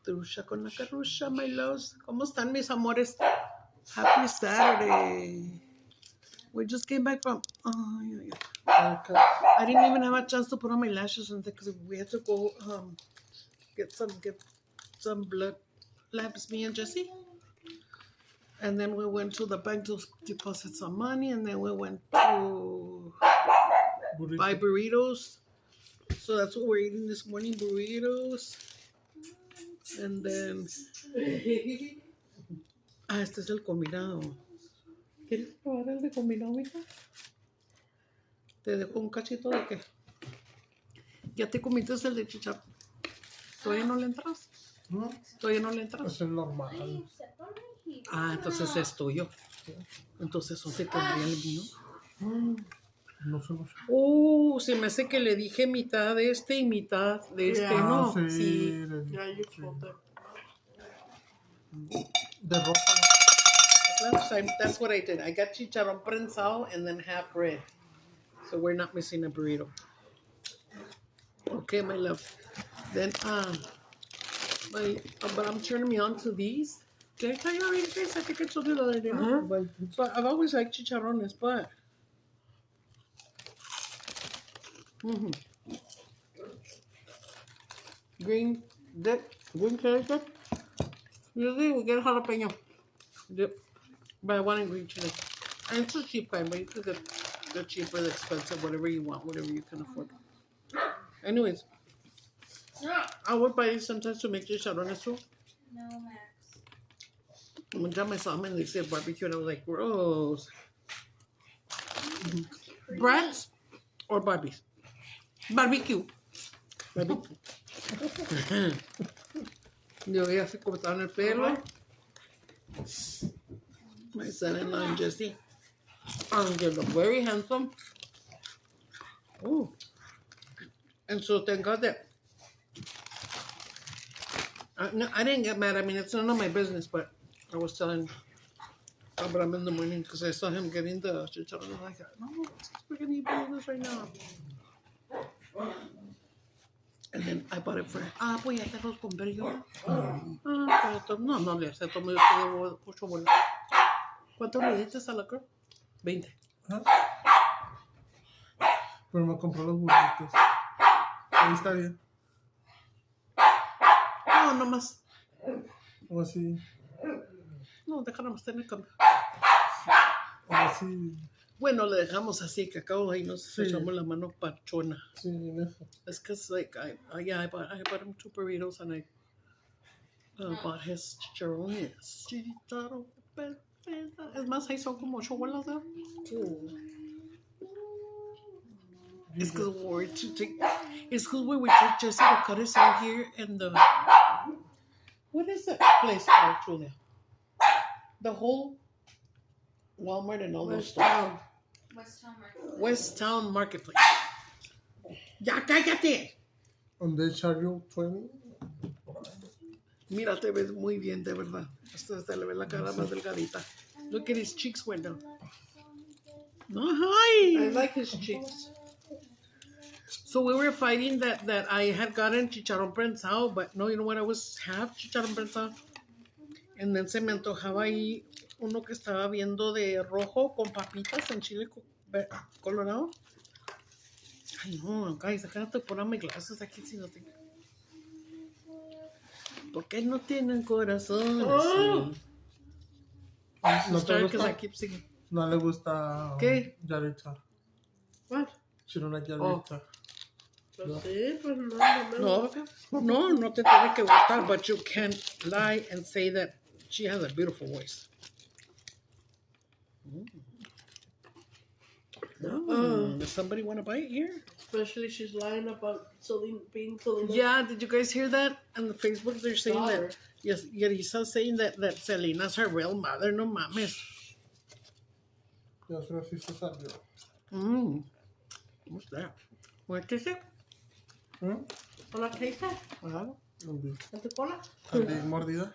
Trusha con la carrusha, my loves. ¿Cómo están mis amores? Happy Saturday. We just came back from... Oh, yeah. Okay. I didn't even have a chance to put on my lashes because we had to go get some blood labs, me and Jesse. And then we went to the bank to deposit some money, and then we went to buy burritos. So that's what we're eating this morning, burritos. And then... este es el combinado. ¿Quieres probar el de combinado, mija? Te dejo un cachito de qué. ¿Ya te comiste el de chicharon? ¿Todavía no le entras? ¿No? ¿Todavía no le entras? Es el normal. Ah, entonces es tuyo. Entonces, ¿dónde tendría el mío? No sé. Se me hace que le dije mitad de este y mitad de este, Ah, ¿no? sí. Ya, yo De ropa. Last time, that's what I did. I got chicharon prensado and then half red. So we're not missing a burrito. Okay, my love. Then, but I'm turning me on to these. Did I tell you already, guys? I think I told you the other day. No? So I've always liked chicharrones, but... Green chili dip. Usually we get jalapeno dip, but I wanted green chili. And it's a cheap kind, but you could get the cheaper, the expensive, whatever you want, whatever you can afford. Anyways, I would buy these sometimes to make chicharrones too. No, Max. One time I saw them and they said barbecue, and I was like, gross. Brats or Barbies? Barbecue. Yo ya se cortaron el pelo. My son-in-law and Jesse. They look very handsome. Oh. And so thank God that no, I didn't get mad. I mean, it's none of my business, but I was telling Abraham in the morning because I saw him getting the chicharron. And I thought, no, we're going to eat burritos right now. And then I bought it for pues ya te los compré yo. Pero no le hace, tomé yo 8 bolas. ¿Cuánto le diste a la girl? 20. Pero me compró los burritos. Ahí está bien. No, nomás. O así. No, déjalo más en el cambio. O así. Bueno, le dejamos así, que acabo ahí nos echamos la mano pachona. Sí, eso. It's because, like, I bought him 2 burritos and I bought his chicharron. Yes. Chicharron. Es más, ahí son como 8 bolas, ¿no? It's because when we took Jesse to cut his hair here in the... What is that place called, Julia? The whole Walmart and all those stores. Westtown Marketplace. ¡Ya cállate! On they charge you 20? Mira, te ves muy bien, de verdad. Hasta se le ve la cara más delgadita. Look at his cheeks went down. No, hi! I like his cheeks. So we were fighting that I had gotten chicharon prensado, but no, you know what? I was half chicharon prensado. And then se me antojaba ahí uno que estaba viendo de rojo con papitas en chile colorado. Ay, no, guys, I gotta put on my glasses. I can't see nothing. ¿Por qué no tienen corazón? ¿No te gusta? I keep singing. No le gusta. ¿Qué? Yaritza. What? She don't like Yaritza. No te tiene que gustar, but you can't lie and say that she has a beautiful voice. Does somebody want to buy it here? Especially she's lying about being Selena. Yeah, did you guys hear that on the Facebook? They're saying that, yes, Yaritza's saying that Selena's her real mother. No mames. Ya se salió. What's that? What is it? ¿Hola, qué dice? Ajá. ¿En tu cola? ¿Andí mordida?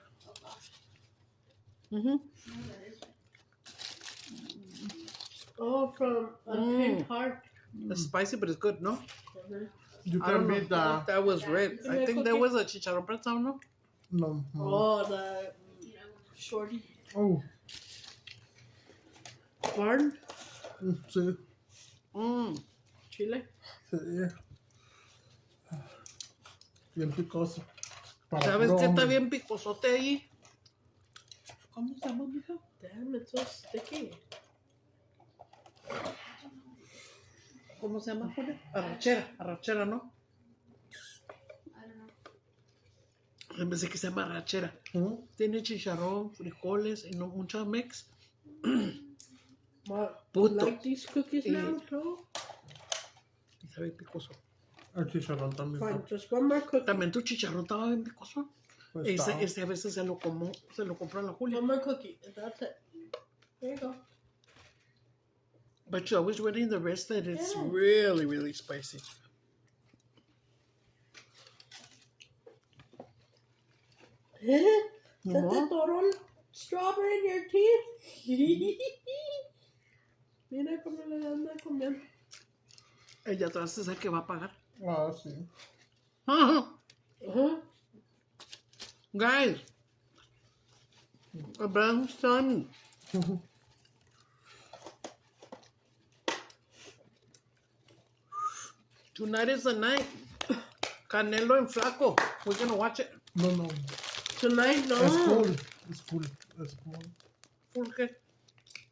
Oh, from a pink heart. It's spicy, but it's good, no? You I don't can know beat the. if that was red. I think that was a chicharron prensado, no? No. No. Oh, the shorty. Oh, Corn. sí. Chile. Sí. Bien picoso. Para ¿Sabes puro qué está hombre. bien picosote ahí? ¿Cómo se llama, mija? Damn, it's so sticky. ¿Cómo se llama, Julia? Arrachera, ¿no? Pensé que se llama arrachera. Ujú. Tiene chicharrón, frijoles y no mucha mix. What? Puto. Like these cookies now, too? Y sabe picoso. El chicharrón también. Fine, just one more cookie. También tu chicharrón estaba bien picoso. Pues Ese está. a veces se lo compró a la Julia. One more cookie. That's it. There you go. But you're always reading the rest that it's Yeah. really, really spicy. ¿Se te atoró el strawberry in your teeth? Mira cómo le anda comiendo. Ella atrás es el que va a pagar. Ah, sí. Guys, Abraham's son. Tonight is the night. Canelo and Flaco. We're gonna watch it. No. Tonight, no. Es full. Es full. Es full. ¿Por qué?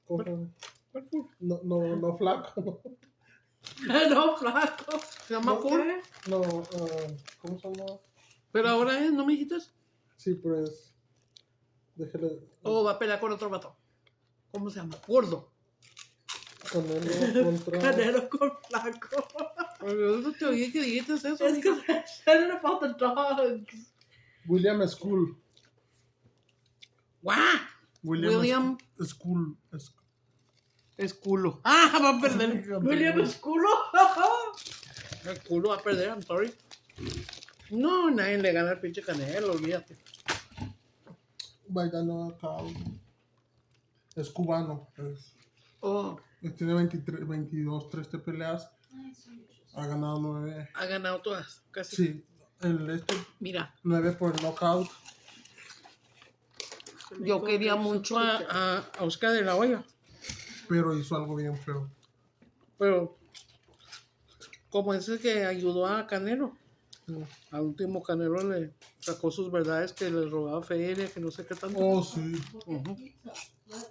¿Cómo? ¿Cuál full? No flaco. No, flaco. Se llama full. No, ¿cómo se llama? Pero ahora es, ¿no me dijiste? Sí, pues. Déjale. O va a pelear con otro vato. ¿Cómo se llama? Gordo. Canelo contra. Canelo con flaco. Yo no te oí que dijiste eso. Es que mija. said about the dogs. William School. ¡Guau! William School. es culo. ¡Ah! Va a perder. William es culo. El culo va a perder, I'm sorry. No, nadie le gana al pinche Canelo, olvídate. Bailando acá. Es cubano. Oh, Tiene 22, 13 peleas. Ha ganado 9. ha ganado todas, casi. Sí. Mira, 9 por knockout. yo quería mucho a Oscar de la Hoya, Pero hizo algo bien feo. pero como ese que ayudó a Canelo, Sí. al último Canelo le sacó sus verdades que le robaba feria, que no sé qué tanto. Oh, sí.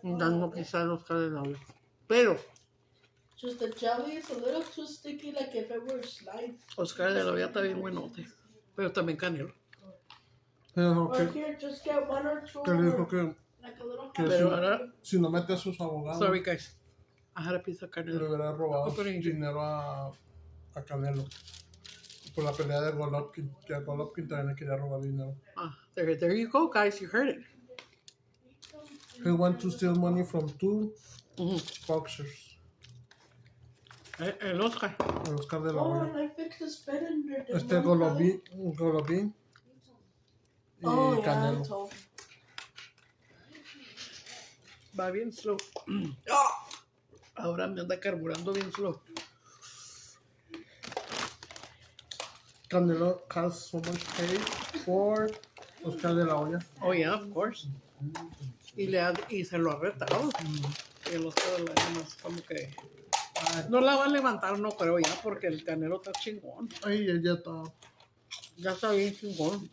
Dando quizás a Oscar de la Hoya. Pero Just the jelly is a little too sticky, like if it were slime. Oscar de la Hoya está bien buenote, pero también Canelo. Pero Or que here, just get one or two. le dijo que Like a little. Que Pero si, ahora, si no mete a sus abogados, sorry guys, I had a piece of le Canelo. hubiera robado Opening. dinero a Canelo. Por la pelea de Golovkin, que a Golovkin también le quería robar dinero. Ah, there you go, guys. You heard it. He went to steal money from 2 Ujú. boxers. El Oscar. El Oscar de la Oh, Hoya. and I fixed the spinner. Golovin y Oh, yeah, I Canelo. told. Va bien slow. Ahora me anda carburando bien slow. Canelo has so much hate for Oscar de la Hoya. Oh, yeah, of course. Y se lo ha retado. Y el Oscar de la Hoya más como que... Ay, No la va a levantar, no creo ya, porque el Canelo está chingón. ay, ya está. Ya está bien chingón.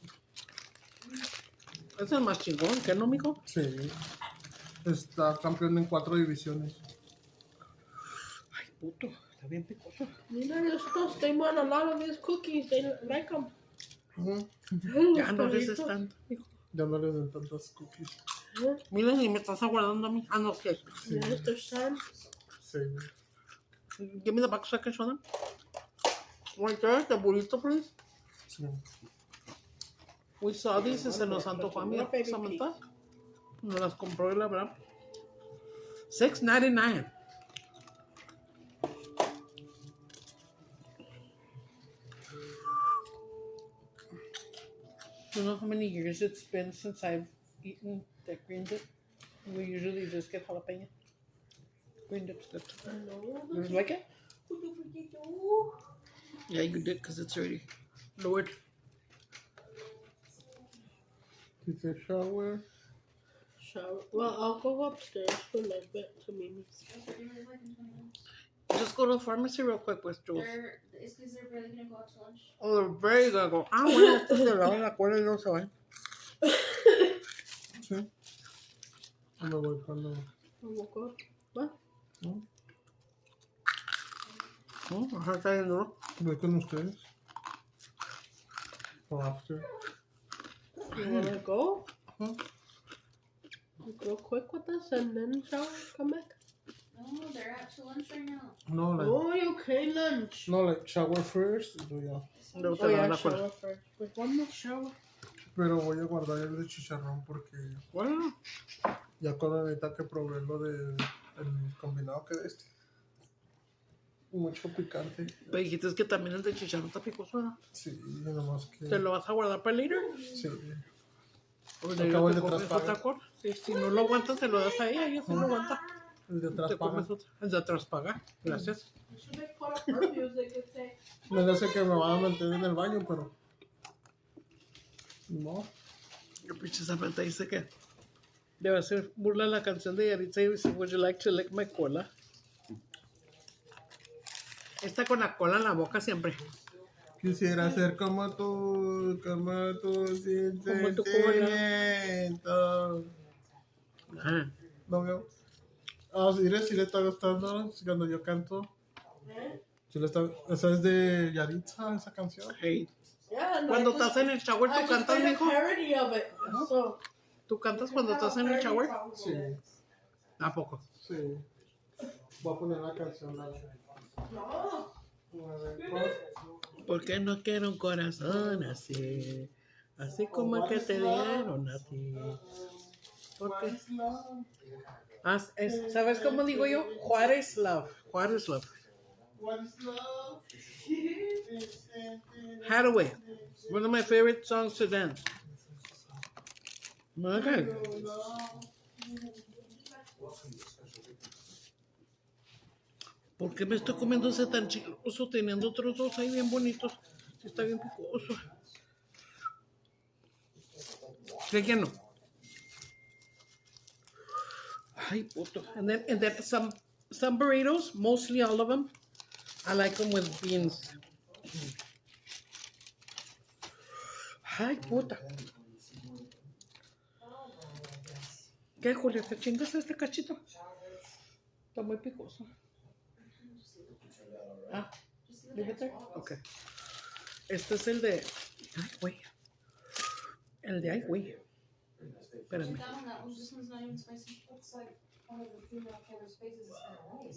Es el más chingón, ¿qué no, mijo? Sí. Está campeón en 4 divisiones. Ay, puto, está bien picoso. Mira, estos, they want a lot of these cookies. They like them. Ujú. Ya no les están. Ya no les den tantas cookies. Mira, ni me estás aguardando a mí. Ah, no, que. Yes, they're sad. Sí. Give me the back so I can show them. Right there, the burrito, please. Sí. We saw these y se nos antojó a mí, Samantha. Nos las compró y la verdad. $6.99. You know how many years it's been since I've eaten the green dip? We usually just get jalapeno. Green dip's good. You like it? Yeah, you did because it's already lowered. She said shower. Shower. Well, I'll go upstairs for a little bit to Mimi's. Just go to the pharmacy real quick with Jules. It's because they're barely gonna go out to lunch. Oh, they're very gonna go. Ah, bueno, esto se lo la cuerda y no se va. Sí. Me voy cuando. What? Ajá, está bien duro. Voy con ustedes. Or after. You wanna go? Huh? Go quick with us and then shower, come back? No, they're out to lunch right now. No, like. Oh, you can lunch. No, like shower first. Yeah. Luego te Oh, lo yeah, dan la shower cuerda. first. With one more shower. Pero voy a guardar el de chicharrón porque Bueno, ya con la neta que probé lo de el combinado que de este. Mucho picante. me dijiste que también el de chicharrón está picoso, ¿no? Sí, nomás que. ¿Te lo vas a guardar para later? Sí. O Acabo te de comes traspagar. otra cosa. Sí, si no lo aguantas, se lo das a ella, ella sí lo aguanta. El de atrás Te paga. comes otra. El de atrás paga. Gracias. You should make fun of her music and say, No sé que me van a meter en el baño, pero. No. Yo precisamente dice que debe ser burla la canción de Yaritza y dice, would you like to lick my cola? Está con la cola en la boca siempre. Quisiera ser como tú sin Como tu sentimiento. Ajá. No veo. Ah, sí, sí le está gustando cuando yo canto. Sí le está, esa es de Yaritza, esa canción. Hey. yeah. And Cuando I estás en el shower, I ¿tú just cantas, made a mijo? parody of it. So, ¿Tú cantas cuando estás en el shower? Sí, ¿A poco? sí. Voy a poner la canción. no. A ver, ¿cuál? Porque no quiero un corazón así, así como el que te dieron a ti. Porque, ¿sabes cómo digo yo? What is love? What is love? What is love? Hathaway, one of my favorite songs to dance. Okay. ¿Por qué me estoy comiendo ese tan chicoso teniendo otros dos ahí bien bonitos? Sí, está bien picoso. Relleno. Ay, puto. And then some burritos, mostly all of them, I like them with beans. Ay, puta. ¿Qué, Julio? ¿Te chingas este cachito? Está muy picoso. Ah, leave it there? Okay. Este es el de... Ay, güey. El de ay, güey. Espérame. That one, this one's not even spicy.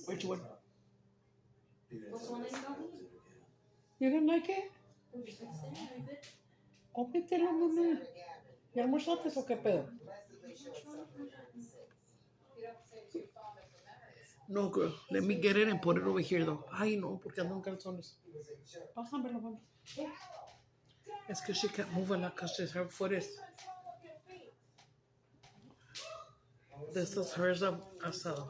Which one? What's the one that you got me? You didn't like it? It's there, I bet. Cómetelo, mamá. ¿Ya almorzaste o qué pedo? No, girl. Let me get it and put it over here, though. Ay, no, porque ando en calzones. Pásamelo, mamá. Es que she can't move a lot because her foot is... This is hers asado.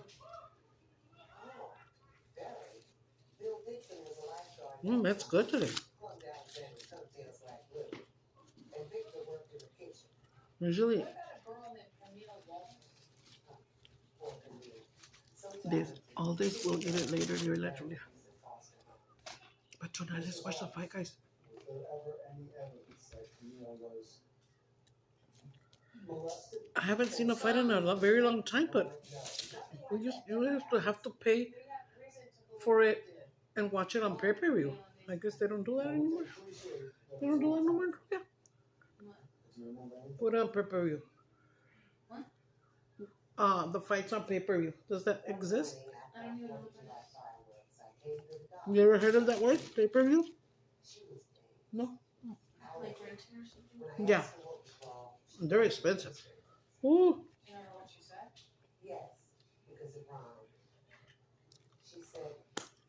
That's good today. Usually, all this we'll eat it later, you're literally. But tonight, let's watch the fight, guys. I haven't seen a fight in a very long time, but you used to have to pay for it and watch it on pay-per-view. I guess they don't do that anymore. They don't do that no more. Yeah. Put it on pay-per-view. What? The fights on pay-per-view. Does that exist? I don't even know what that is. You ever heard of that word? Pay-per-view? No? Like renting or something? Yeah. They're expensive. Ooh.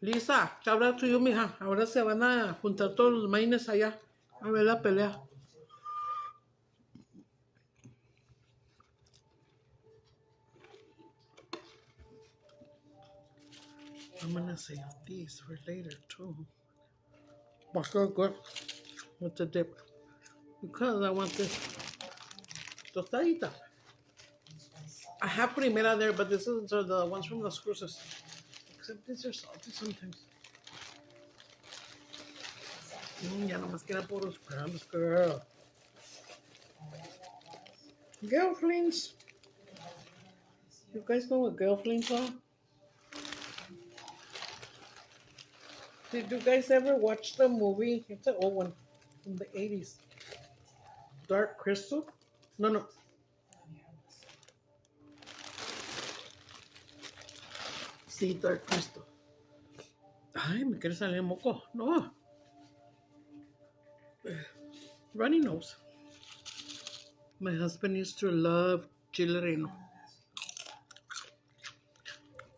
Lisa, shout out to you, mija. Ahora se van a juntar todos los maines allá a ver la pelea. I'm gonna save these for later too. But good with the dip because I want this. Tostadita. I have primera there, but these are the ones from Las Cruces. Except these are salty sometimes. Ya nomás queda puros crumbs, girl. Girlfriends. You guys know what girlfriends are? Did you guys ever watch the movie? It's an old one from the 80s. Dark Crystal? No. Sí, Dark Crystal. Ay, me quiere salir moco. No. Runny nose. My husband used to love chile reyeno.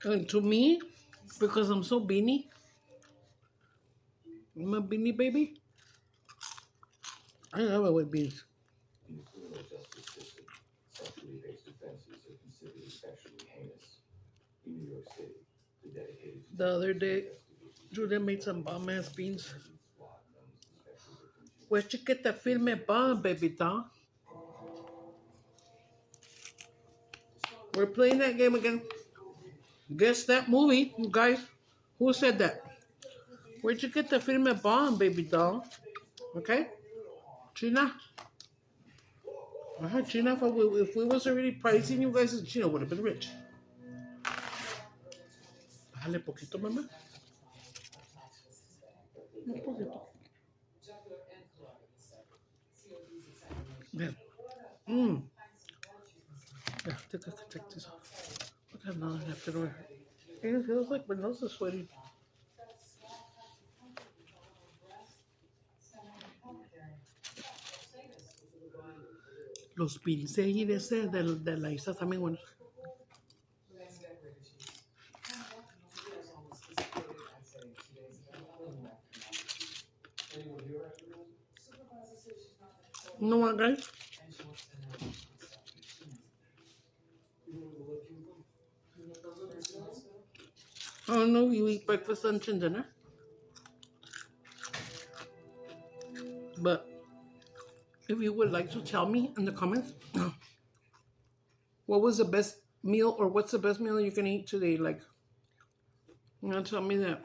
And to me, because I'm so beanie, I'm a beanie baby, I love it with beans. In the criminal justice system, sexually based offenses are considered especially heinous. In New York City, the dedicated The other day, Julia made some bomb ass beans. Where'd you get that filme bomb, baby doll? We're playing that game again. Guess that movie, you guys. Who said that? Where'd you get the filme bomb, baby doll? Okay? China? China, if we was already pricing you guys, China would have been rich. Bájale poquito, mamá. Un poquito. Bien. Yeah, I think I can take this off. Look at now I have to wear. It feels like my nose is sweaty. Los pinceles de la Alayssa también buenos. No what, guys? Oh no, you eat breakfast, lunch, and dinner. But if you would like to tell me in the comments, what was the best meal or what's the best meal you can eat today? Like, you know, tell me that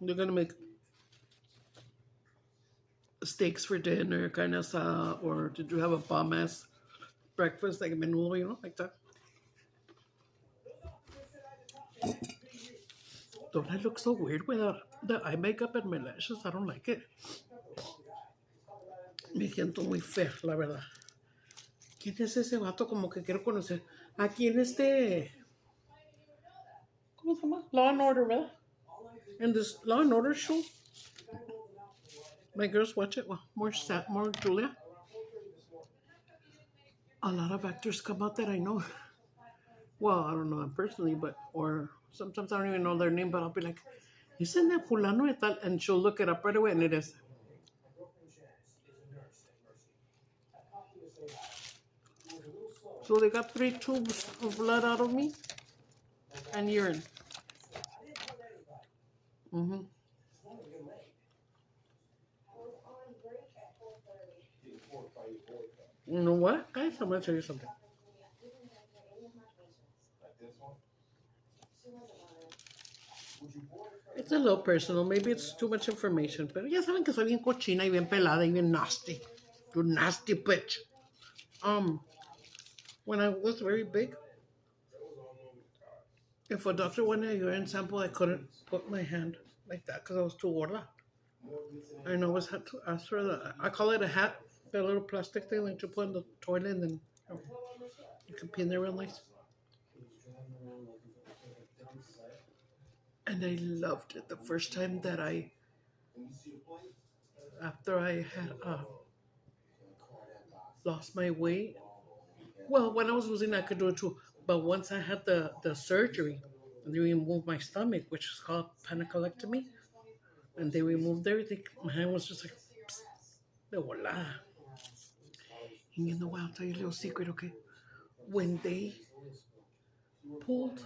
you're gonna make steaks for dinner, carne asada, or did you have a bomb ass breakfast like a menudo, you know, like that? Don't I look so weird without the eye makeup and my lashes? I don't like it. Me siento muy fea, la verdad. ¿Quién es ese vato? Como que quiero conocer. Aquí en este... ¿Cómo se llama? Law and Order, ¿verdad? In this Law and Order show. My girls watch it. Well, more Julia. A lot of actors come out that I know. Well, I don't know them personally, but... Or sometimes I don't even know their name, but I'll be like, isn't that fulano de tal? And she'll look it up right away, and it is. So they got 3 tubes of blood out of me and urine. You know what, guys? I'm going to tell you something. It's a little personal. Maybe it's too much information. Pero ya saben que soy bien cochina y bien pelada y bien nasty. You nasty bitch. When I was very big, if a doctor wanted a urine sample, I couldn't put my hand like that because I was too gorda. I always had to ask for I call it a hat, that little plastic thing that you put in the toilet and then you can pee in there real nice. And I loved it the first time that after I had lost my weight. Well, when I was losing, I could do it too. But once I had the surgery, and they removed my stomach, which is called panicolectomy, and they removed everything, my hand was just like, de volada. And you know what? I'll tell you a little secret, okay? When they pulled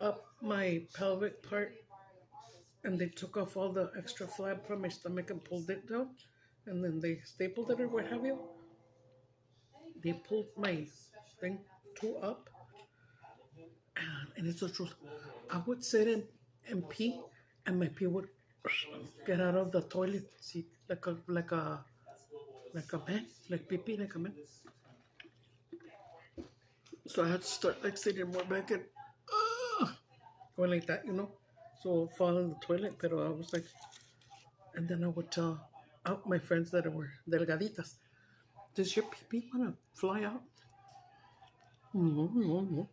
up my pelvic part, and they took off all the extra flab from my stomach and pulled it down, and then they stapled it or what have you, they pulled my thing too up. And it's the truth. I would sit and pee, and my pee would get out of the toilet seat like a man, like pee pee, like a man. So I had to start like sitting more back and going like that, so fall in the toilet. But I was like, and then I would tell out my friends that were delgaditas, does your pee pee want to fly out? No.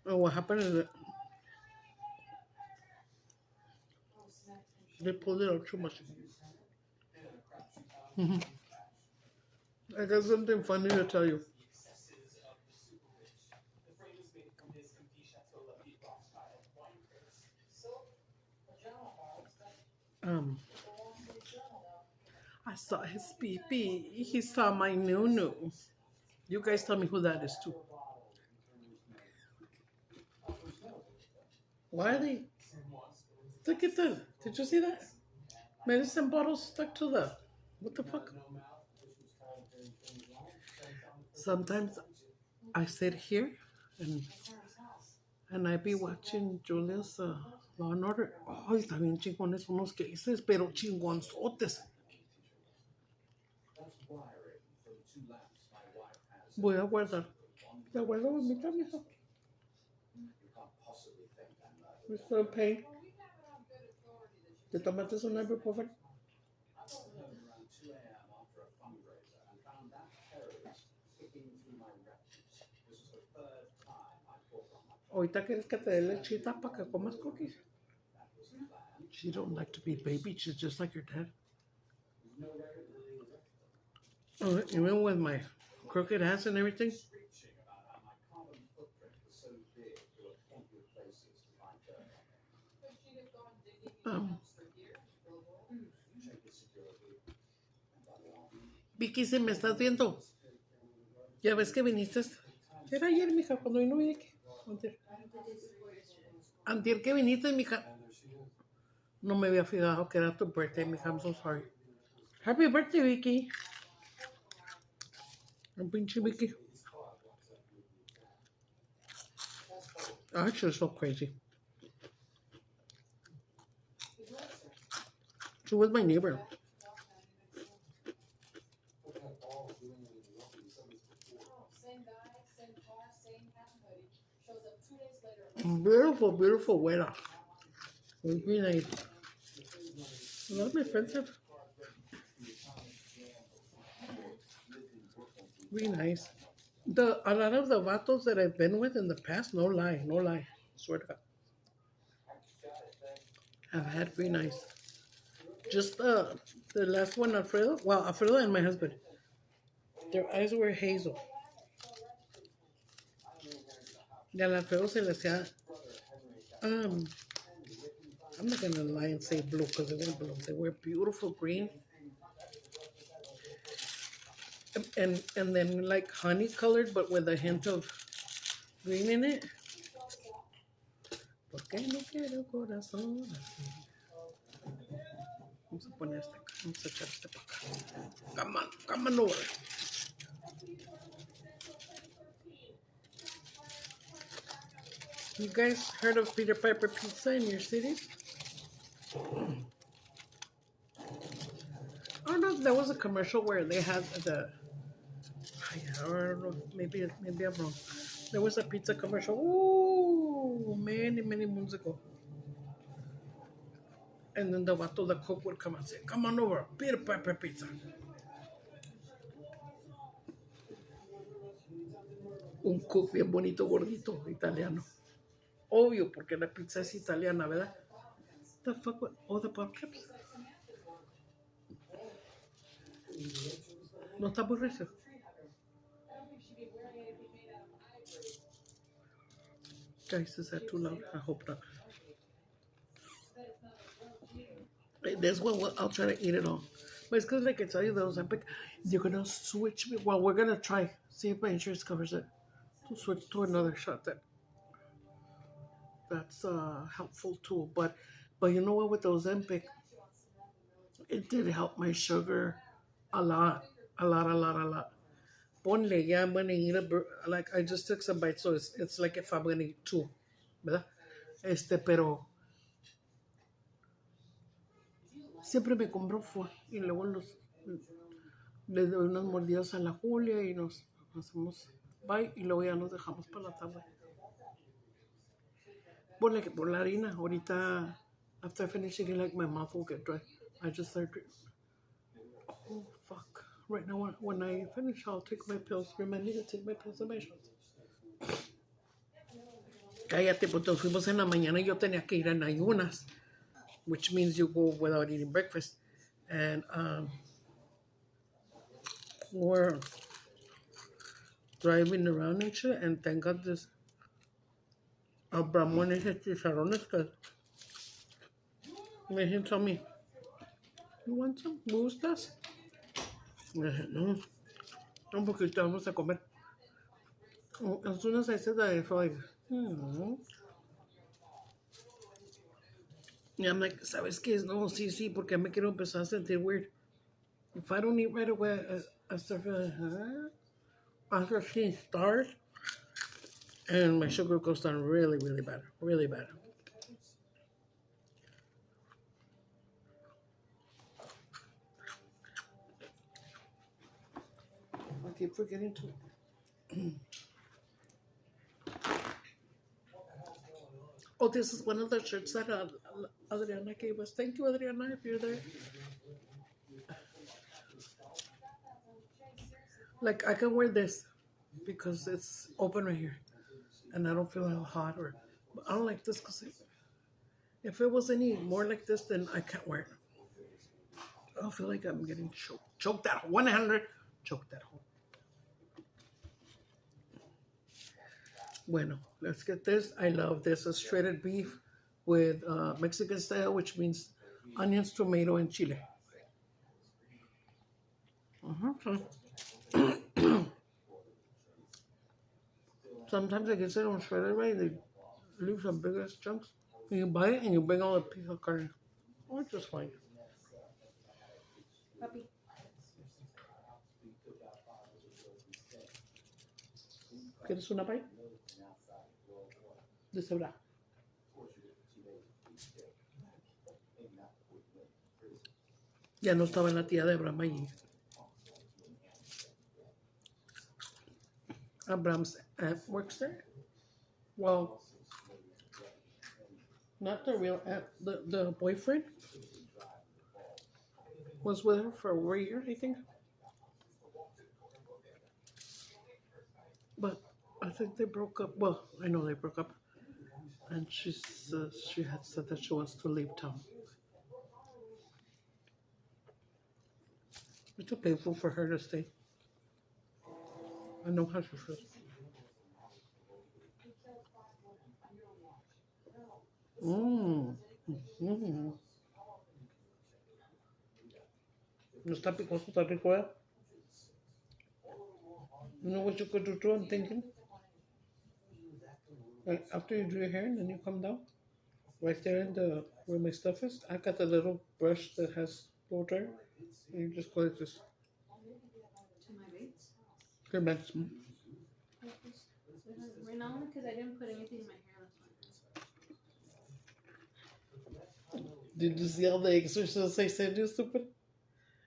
And what happened is that they pulled it out too much. I got something funny to tell you. I saw his pee-pee. He saw my nunu. You guys tell me who that is too. Why are they? Look at that. Did you see that? Medicine bottles stuck to the... What the fuck? Sometimes I sit here and I be watching Julia's Law and Order. Oh, está bien chingones unos cases, pero chingonzotes. Voy a guardar. ¿Te guardo bonita, mija? We're still paying. ¿Te tomaste una ibuprofen? Ahorita quieres que te dé lechita para que comas cookies. She don't like to be baby. She's just like your dad. Even with my crooked ass and everything. Vicky, ¿se me estás viendo? Ya ves que viniste. Era ayer, mija, cuando vino Vicky. Antier que viniste, mija. No me había fijado que era tu birthday, mija. I'm so sorry. Happy birthday, Vicky. Pinche Vicky. Actually, so crazy. She was my neighbor. Beautiful, beautiful weather. It was really nice. A lot of my friends have. Really nice. A lot of the vatos that I've been with in the past, no lie, swear to God, have had really nice. Just the last one, Alfredo. Well, Alfredo and my husband. Their eyes were hazel. Y al Alfredo se le hacía, I'm not gonna lie and say blue because they weren't blue. They were beautiful green. And then like honey colored, but with a hint of green in it. ¿Por qué no quiero corazón así? Vamos a poner este acá. Vamos a echar este para acá. Come on over. You guys heard of Peter Piper Pizza in your cities? I don't know if there was a commercial where they had I don't know, maybe I'm wrong. There was a pizza commercial, many moons ago. And then the cook would come and say, come on over, Peter Piper Pizza. Un cook bien bonito, gordito, italiano. Obvio, porque la pizza es italiana, ¿verdad? The fuck, all the pumpkins? No está muy recio. Guys, is that too loud? I hope not. This one, I'll try to eat it all. But it's because, like I tell you, those Epic, you're going to switch me. Well, we're going to try, see if my insurance covers it, to switch to another shot that's helpful too. But you know what, with those Ozempic, it did help my sugar a lot. ponle, yeah, I'm gonna eat like I just took some bites, so it's like if I'm gonna eat two, ¿verdad? Pero siempre me compro foie y luego le doy unas mordidas a la Julia y nos hacemos bye y luego ya nos dejamos para la tarde. Ponle que por la harina, ahorita, after I finish eating, like my mouth will get dry. I just started. Oh, fuck. Right now, when I finish, I'll take my pills. Remind me to take my pills and my shots. Cállate, pues nos fuimos en la mañana y yo tenía que ir en ayunas, which means you go without eating breakfast. And we're driving around and shit, and thank God this Abraham ese chicharones que he told me, you want some? ¿Me gustas? Y dije, no, un poquito vamos a comer. As soon as I said that, I felt like, Y I'm like, ¿sabes qué? No, sí, porque me quiero empezar a sentir weird. If I don't eat right away, I start feeling, after seeing stars, and my sugar goes down really, really bad, really bad. I keep forgetting to. Oh, this is one of the shirts that Adriana gave us. Thank you, Adriana, if you're there. Like, I can wear this because it's open right here. And I don't feel hot or... But I don't like this because if it was any more like this, then I can't wear it. I feel like I'm getting choked. Choke that 100. Choke that hole. Bueno, let's get this. I love this. A shredded beef with Mexican style, which means onions, tomato, and chile. Sometimes I get it on shredded right, they leave some big ass chunks. And you buy it and you bring all the piece of carne. Oh, it's just fine. Papi. ¿Quieres una pie? De sobra. Ya no estaba la tía de Abraham allí. Abraham's aunt works there. Well, not the real aunt. The boyfriend was with her for over a year, I think. But I think they broke up. Well, I know they broke up. And she had said that she wants to leave town. It's too painful for her to stay. I know how she feels. No está picoso, está rico, eh? You know what you could do too, I'm thinking? Like after you do your hair and then you come down, right there in the where my stuff is, I got the little brush that has blow dryer, and you just go like this. To my base? Your bangs. Right now, because I didn't put anything in my hair, that's why. Did you see all the exercises I said, you stupid?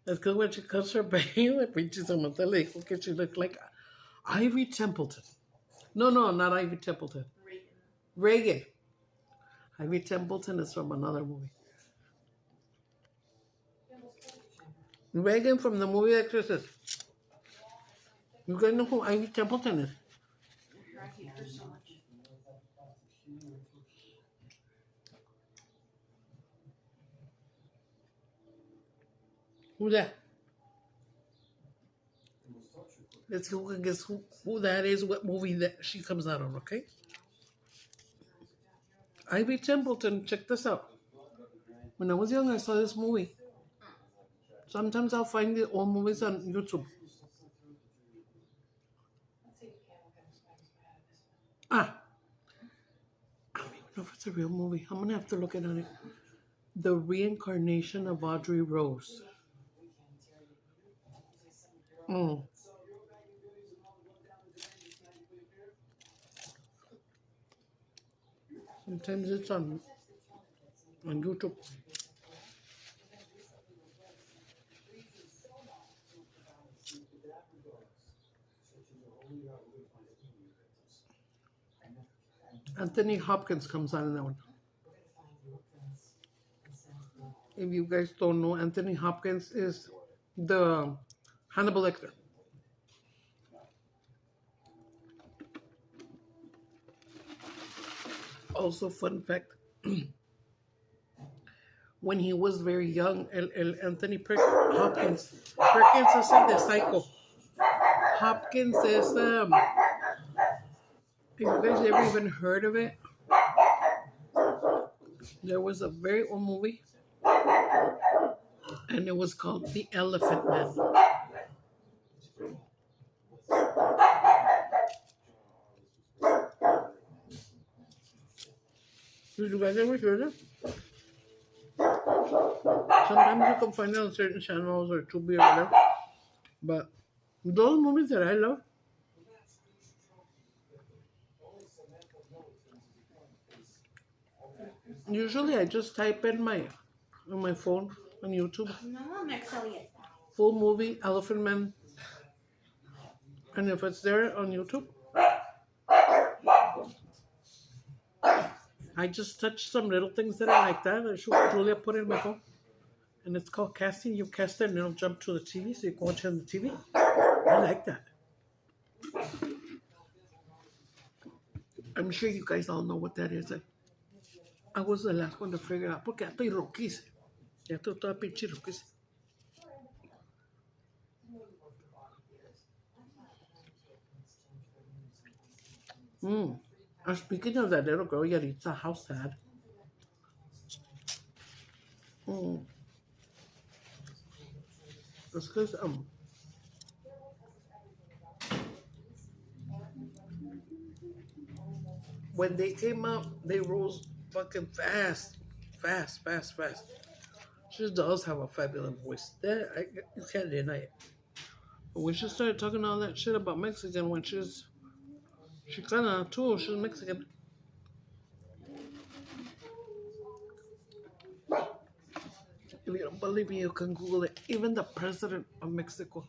It's because when she cuts her bang, la pinche Samantha le dijo que she looked like Ivy Templeton. No, not Ivy Templeton. Reagan. Ivy Templeton is from another movie. Reagan from the movie Exorcist. You guys know who Ivy Templeton is? I hate her so much. Who's that? Let's go and guess who that is, what movie that she comes out on, okay? Ivy Templeton, check this out. When I was young, I saw this movie. Sometimes I'll find the old movies on YouTube. I don't even know if it's a real movie. I'm going to have to look at it. The Reincarnation of Audrey Rose. Sometimes it's on YouTube. Anthony Hopkins comes on in that one. If you guys don't know, Anthony Hopkins is the Hannibal Lecter. Also, fun fact, when he was very young, Anthony Hopkins is the psycho. Hopkins is, if you guys ever even heard of it, there was a very old movie, and it was called The Elephant Man. Did you guys ever hear that? Sometimes you can find it on certain channels or Tubi or whatever. But those movies that I love, usually I just type in on my phone on YouTube, full movie Elephant Man, and if it's there on YouTube, I just touch some little things that I like that Julia put in my phone, and it's called casting. You cast it and it'll jump to the TV, so you can watch it on the TV. I like that. I'm sure you guys all know what that is. I was the last one to figure it out, porque ya estoy roquísima. Ya estoy toda pinche roquísima. Speaking of that little girl, Yaritza, how sad. It's because, when they came up, they rose fucking fast. She does have a fabulous voice. You can't deny it. But when she started talking all that shit about Mexican, when she's Chicana too, she's Mexican. If you don't believe me, you can Google it. Even the president of Mexico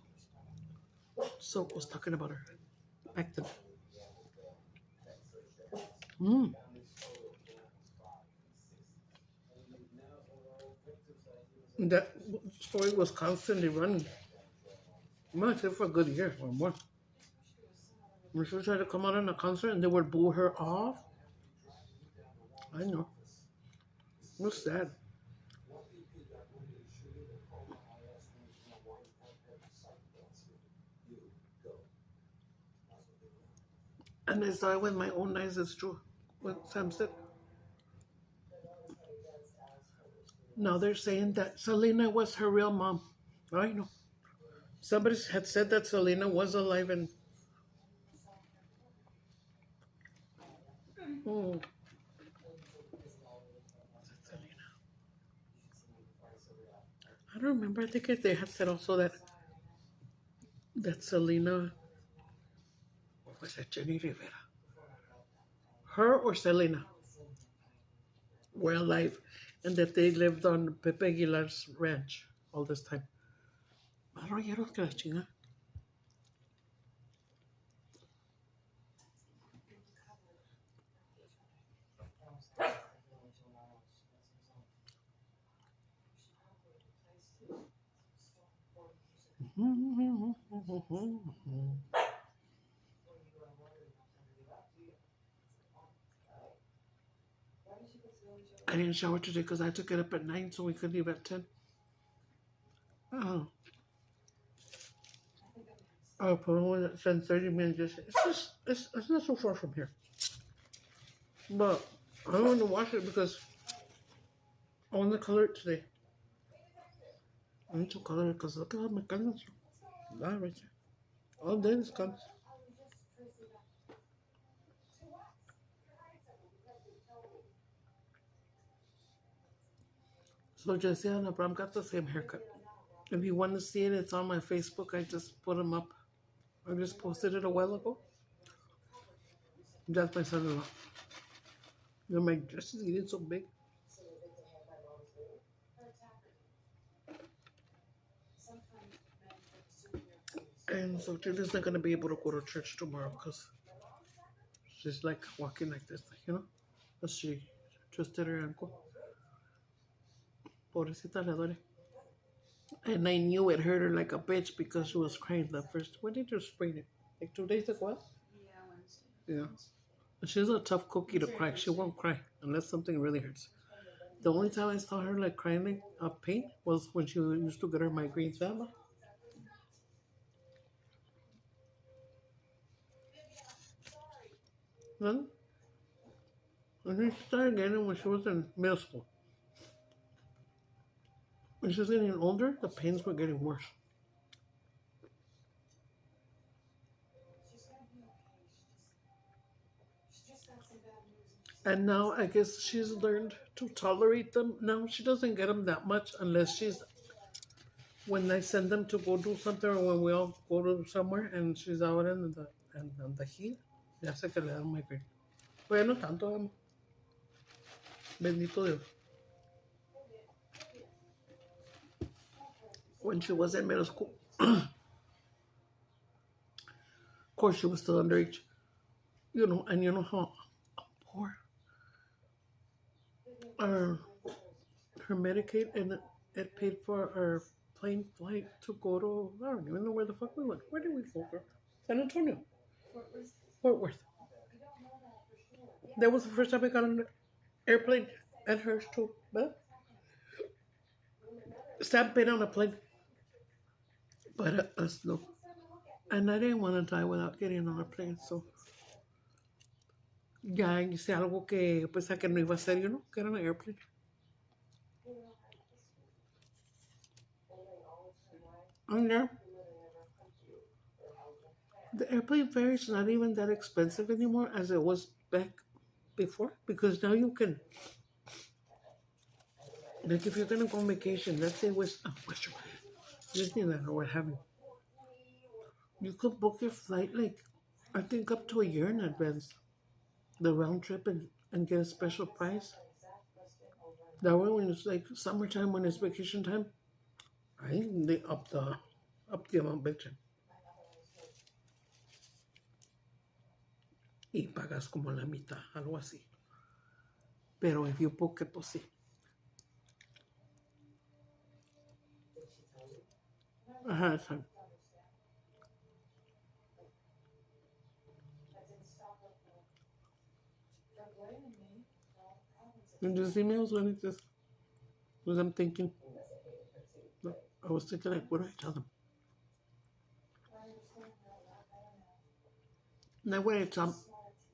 was talking about her back then. That story was constantly running. I'd say for a good year or more. When she tried to come out on a concert and they would boo her off. I know. It was sad. And I saw it with my own eyes, it's true. What Sam said. Now they're saying that Selena was her real mom. I know. Somebody had said that Selena was alive and... I don't remember. I think they had said also that Selena... What was that? Jenny Rivera. Her or Selena were alive, and that they lived on Pepe Aguilar's ranch all this time. Arroyeros que la chinga. I didn't shower today because I had to get up at 9 so we could leave at 10. Oh, put on at 10:30 minutes. It's not so far from here. But I don't want to wash it because I want to color it today. I need to color it because look at all my colors. That right there. All day is colors. So Jesse and Abraham got the same haircut. If you want to see it, it's on my Facebook. I just put them up. I just posted it a while ago. That's my son-in-law. And my dress is getting so big. And so Julia's not going to be able to go to church tomorrow because she's like walking like this, you know? Because she twisted her ankle. Pobrecita le duele. And I knew it hurt her like a bitch because she was crying the first. When did you sprain it? Like 2 days ago? Yeah, Wednesday. Yeah. She's a tough cookie to cry. She won't cry unless something really hurts. The only time I saw her like crying like of pain was when she used to get her migraines. Remember? Then, and she started getting it when she was in middle school. When she was getting older, the pains were getting worse. And now I guess she's learned to tolerate them. Now she doesn't get them that much unless she's, when I send them to go do something or when we all go to somewhere and she's out in the heat, ya sé que le dan migraine. Pero ya no tanto, amo. Bendito Dios. When she was in middle school, of course she was still underage, you know, and you know how poor her Medicaid, and it paid for our plane flight to go to, I don't even know where the fuck we went. Where did we go, girl? San Antonio. Fort Worth. That was the first time I got on an airplane, and hers too. But Sam been on a plane, but us no. And I didn't want to die without getting on a plane, so ya hice algo que pensaba que no iba a hacer, you know, get on an airplane. And yeah, the airplane fare is not even that expensive anymore as it was back before, because now you can, like if you're gonna go on vacation, let's say Disneyland or what have you, you could book your flight like I think up to a year in advance, the round trip, and get a special price. That way when it's like summertime, when it's vacation time, I think they up the amount big time. Y pagas como la mitad, algo así. Pero if you book it, pues sí. Ajá, exacto. And just emails when it just, because I'm thinking, I was thinking like, what do I tell them? Now what I tell them,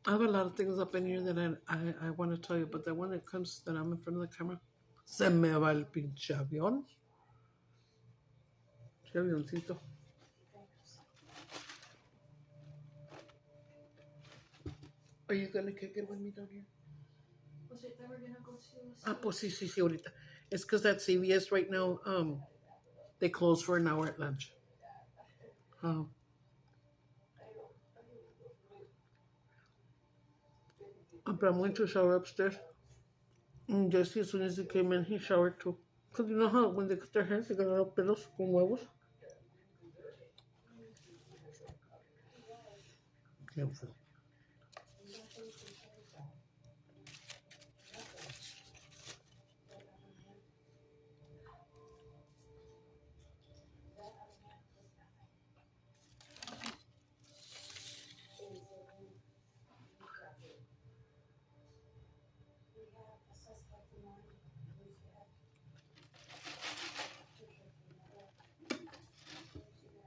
I have a lot of things up in here that I want to tell you, but then when it comes that I'm in front of the camera, se me va el pinche avión. El avioncito. Are you gonna kick it with me down here? Was it that we're gonna go to? Ah, pues sí, ahorita. It's because that CVS right now, they close for an hour at lunch. But I'm going to shower upstairs. And Jesse, as soon as he came in, he showered too. Because you know how when they cut their hair, they got little pelos con huevos. Beautiful.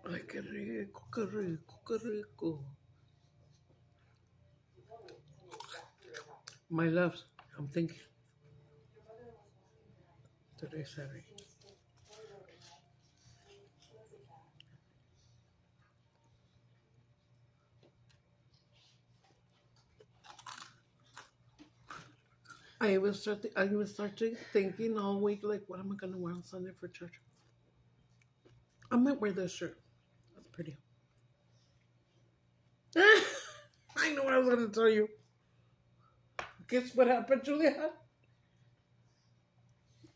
Ay, qué rico, qué rico, qué rico. My loves, I'm thinking. Today's Saturday. I even started thinking all week, like, what am I gonna wear on Sunday for church? I might wear this shirt. That's pretty. I know what I was gonna tell you. Guess what happened, Julia?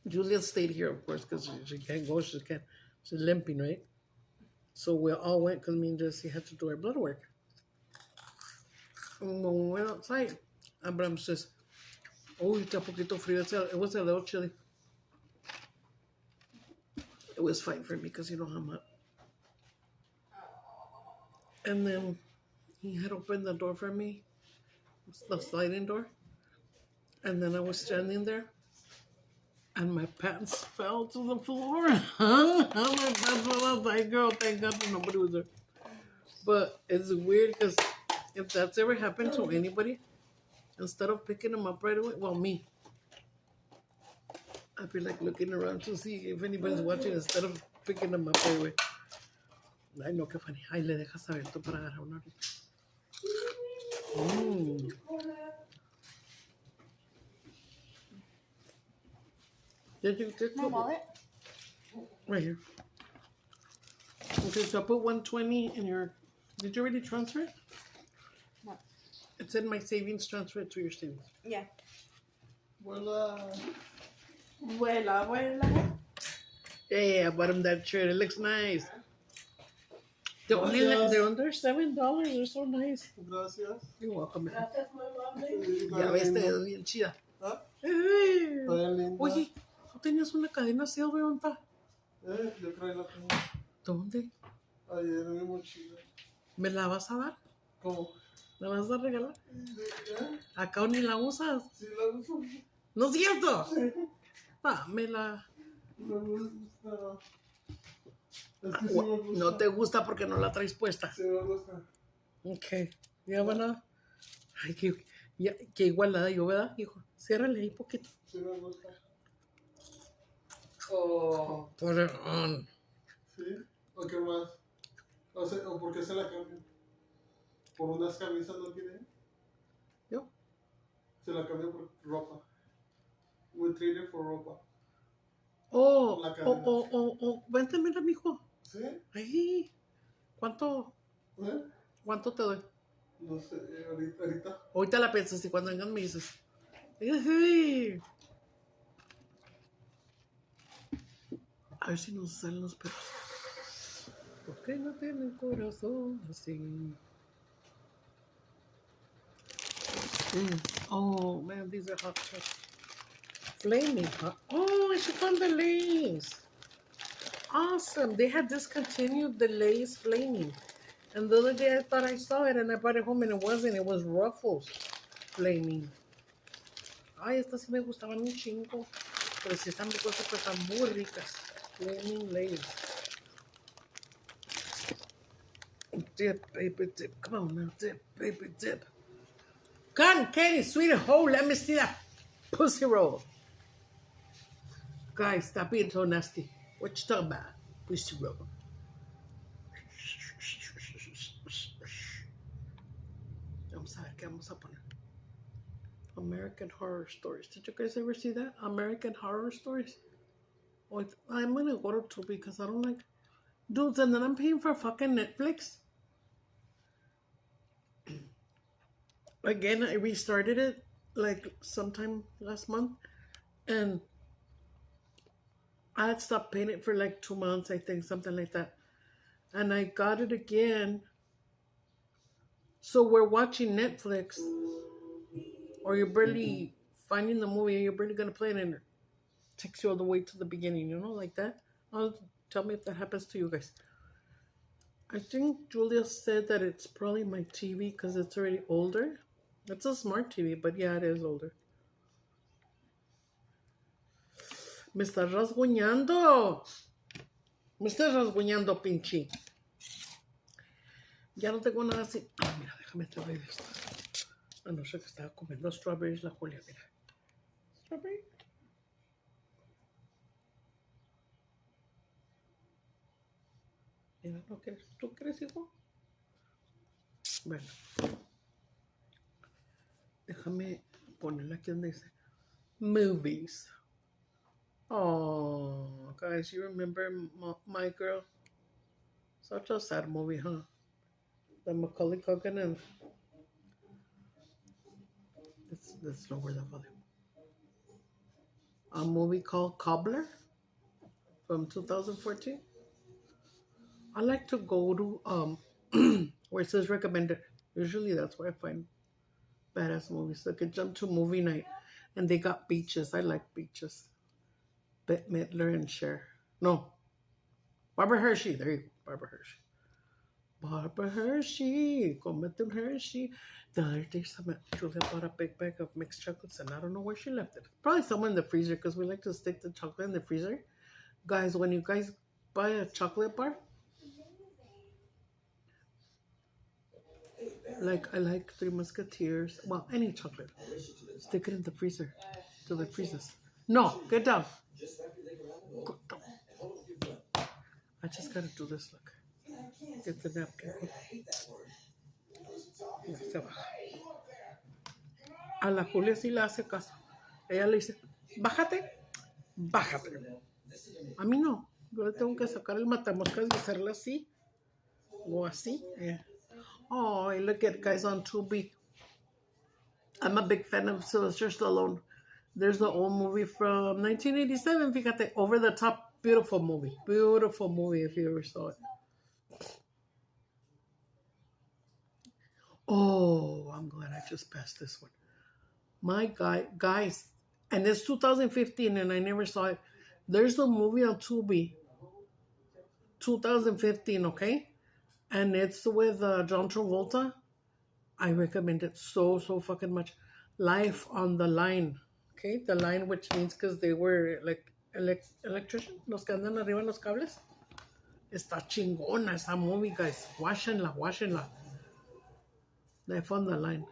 Julia stayed here, of course, because she can't go. She's limping, right? So we all went because me and Jessie had to do our blood work. And when we went outside, Abraham says, "Oh, está poquito frío." It was a little chilly. It was fine for me because you know how much. And then he had opened the door for me, the sliding door. And then I was standing there, and my pants fell to the floor. My pants fell out. Like, girl, thank God nobody was there. But it's weird because if that's ever happened to anybody, instead of picking them up right away, well, me, I'd be like looking around to see if anybody's watching instead of picking them up right away. Ay, no, qué funny. Ay, le dejas abierto para agarrar una ahorita. Did you get My wallet? right here? Okay, so I put 120 in your. Did you already transfer it? What? It said my savings transfer it to your savings. Yeah. Voila. Vuela, vuela. Yeah, I bought him that shirt. It looks nice. They're under $7. They're so nice. Gracias. You're welcome. Man. Gracias, my mami. Sí, Ya ves, te ves bien chida. ¿Ah? Hey. Está bien linda. Oye, tú tenías una cadena silver, ¿dónde está? Yo creo que la tengo. ¿Dónde? Ayer en mi mochila. ¿Me la vas a dar? ¿Cómo? ¿Me la vas a regalar? ¿Eh? Acá ni la usas. Sí, la uso. ¿No es cierto? Sí. Dámela. No me gusta. Es que sí me gusta. No te gusta porque no la traes puesta. Sí me gusta. Ok. Ya van a. Ay, qué igualada yo, ¿verdad, hijo? Ciérrale ahí poquito. Sí me gusta. Oh. Put it on. ¿Sí? ¿O qué más? ¿O por qué se la cambian? ¿Por unas camisas no tiene? Yo. Se la cambian por ropa. We treat it for ropa. Vente, mira, mijo. ¿Sí? Ahí. ¿Cuánto te doy? No sé, ahorita. Ahorita la piensas y cuando vengas me dices. Ay. A ver si nos salen los perros. ¿Por qué no tienen corazón así? Oh, man, these are hot chips. Flaming hot. Oh, I should find the Lay's. Awesome. They had discontinued the Lay's Flaming. And the other day I thought I saw it and I brought it home and it wasn't. It was Ruffles Flaming. Ay, estas sí me gustaban un chingo. Pero si están ricos, pues están muy ricas. Flaming Lay's. Dip, baby, dip. Come on now, dip, baby, dip. Cotton candy, sweet hoe. Let me see that pussy roll. Guys, stop being so nasty. What you talking about? Pussy roll. Vamos a ver qué vamos a poner. American Horror Stories. Did you guys ever see that? American Horror Stories? Oh, I'm gonna go to Tubi because I don't like. Dudes, and then I'm paying for fucking Netflix. Again, I restarted it like sometime last month, and I had stopped paying it for like 2 months, I think, something like that. And I got it again. So we're watching Netflix, or you're barely finding the movie, and you're barely gonna play it, and it takes you all the way to the beginning, you know, like that. Tell me if that happens to you guys. I think Julia said that it's probably my TV because it's already older. It's a smart TV, but yeah, it is older. Me estás rasguñando. Me estás rasguñando, pinche. Ya no tengo nada así. Ah, mira, déjame traer esto. Ah, no sé que estaba comiendo strawberries la Julia, mira. Strawberry. Mira, ¿no quieres? ¿Tú quieres, hijo? Bueno. Déjame ponerla aquí donde dice movies. Oh, guys, you remember My Girl? Such a sad movie, huh? The Macaulay Culkin and Let's lower the volume. A movie called Cobbler from 2014. I like to go to where it says recommended. Usually that's where I find badass movies. So I could jump to movie night, and they got beaches. I like beaches. Bette Midler and Cher. No, Barbara Hershey. There you go, Barbara Hershey. Barbara Hershey, comete un Hershey. The other day, Julia bought a big bag of mixed chocolates, and I don't know where she left it. Probably somewhere in the freezer, because we like to stick the chocolate in the freezer. Guys, when you guys buy a chocolate bar, like I like Three Musketeers, well, any chocolate, stick it in the freezer till it freezes. No, get down. Go down. I just gotta do this, look. Get the napkin. Ya se baja. A la Julia sí le hace caso. Ella le dice, bájate, bájate. A mí no. Yo le tengo que sacar el matamoscas y hacerla así. O así. Yeah. Oh, look at guys on Tubi. I'm a big fan of Sylvester Stallone. There's the old movie from 1987. Fíjate, Over the Top. Beautiful movie. Beautiful movie if you ever saw it. Oh, I'm glad I just passed this one. My guys, and it's 2015 and I never saw it. There's a movie on Tubi, 2015, okay? And it's with John Travolta. I recommend it so fucking much. Life on the Line, okay? The line, which means because they were like electrician, los que andan arriba en los cables. Está chingona esa movie, guys. Watchenla. Life on the Line.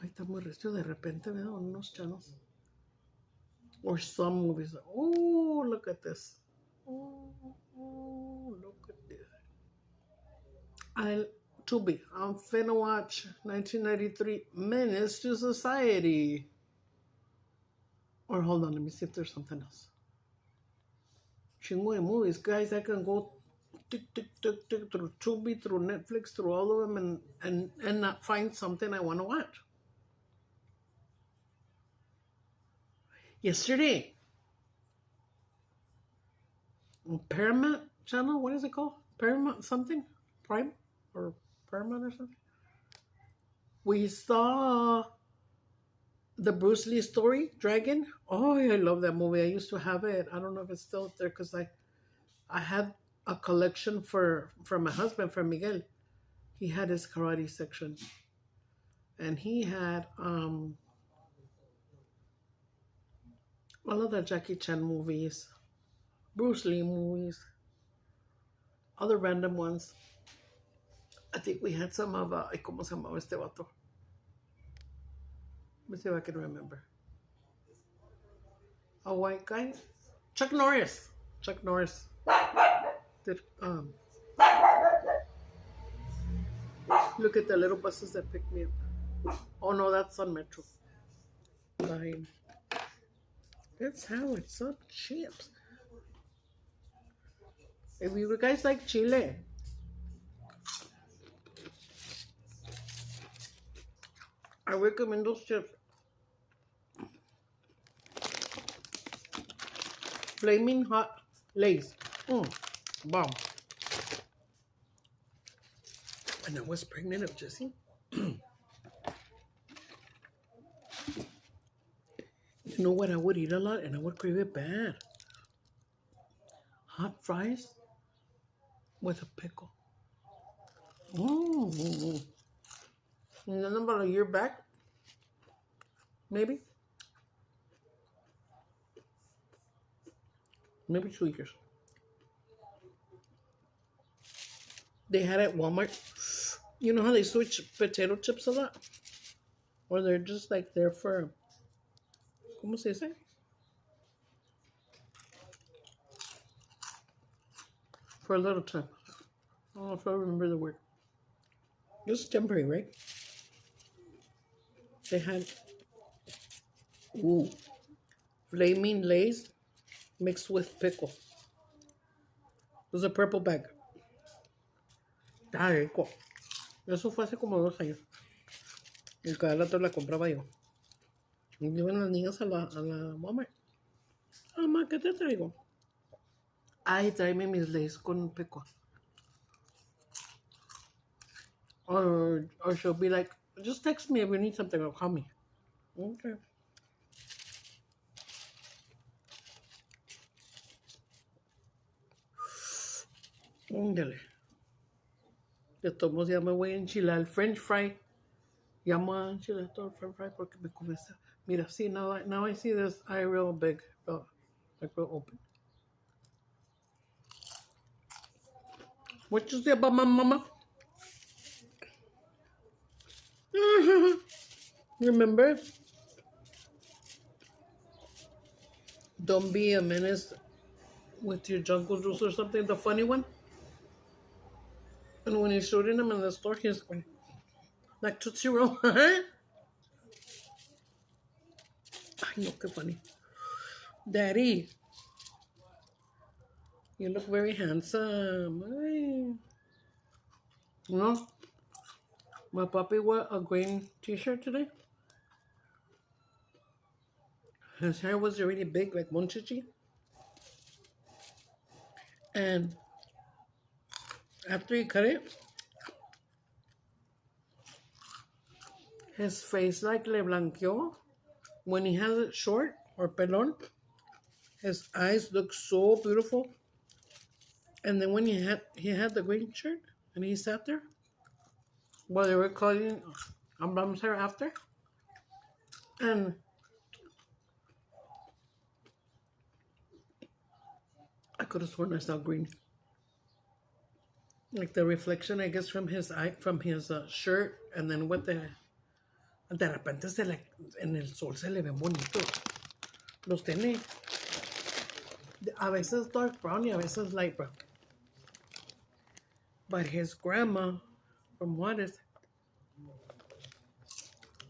Ay, está muy recio de repente, veo unos channels. Or some movies. Oh, look at this. Oh, look at this. Tubi. I'm finna watch 1993 Menace to Society. Or hold on, let me see if there's something else. Chingo de movies, guys. I can go tick through Tubi, through Netflix, through all of them and not find something I want to watch. Yesterday, on Paramount channel, what is it called? Paramount something? Prime? Or Paramount or something? We saw the Bruce Lee story, Dragon. Oh, I love that movie. I used to have it. I don't know if it's still there because I had a collection for my husband, for Miguel. He had his karate section. And he had all of the Jackie Chan movies, Bruce Lee movies, other random ones. I think we had some of, ¿cómo se llamaba este vato? Let me see if I can remember. A white guy? Chuck Norris. Did, look at the little buses that pick me up. Oh no, that's on Metro. Line. That's how it's up, chips. If you guys like chile, I recommend those chips. Flaming Hot Lays. Bomb. When I was pregnant of Jessie, you know what I would eat a lot and I would crave it bad? Hot fries with a pickle. And then about a year back, maybe 2 years. They had at Walmart. You know how they switch potato chips a lot? Or they're just like there for, ¿cómo se dice? For a little time. I don't know if I remember the word. This is temporary, right? They had flaming Lays mixed with pickle. It was a purple bag. Rico. Eso fue hace como 2 años. Y cada rato la compraba yo. Y iban las niñas a la Walmart. Mamá, ¿qué te traigo? Ay, tráeme mis Lays con pecua. Or she'll be like, just text me if you need something or call me. Okay. Ándale. De todos modos ya me voy a enchilar el French fry. Ya me voy a enchilar todo el French fry porque me comienza. Mira, see, now I see this eye real big. Like real open. What you say about my mama? Remember? Don't be a menace with your jungle juice or something, the funny one. And when he's showing him in the store, he's going, like Tootsie Roll. Ay, no, qué funny. Daddy, you look very handsome. Ay. No, my puppy wore a green t-shirt today. His hair was already big, like Monchichi. And after he cut it, his face like le blanqueó. When he has it short or pelón, his eyes look so beautiful. And then when he had the green shirt and he sat there while they were cutting Amram's hair after, and I could have sworn I saw green. Like the reflection, I guess, from his eye, from his shirt, and then what de repente en el sol se le ven bonitos. Los tiene a veces dark brown y a veces light brown. But his grandma, from Juarez,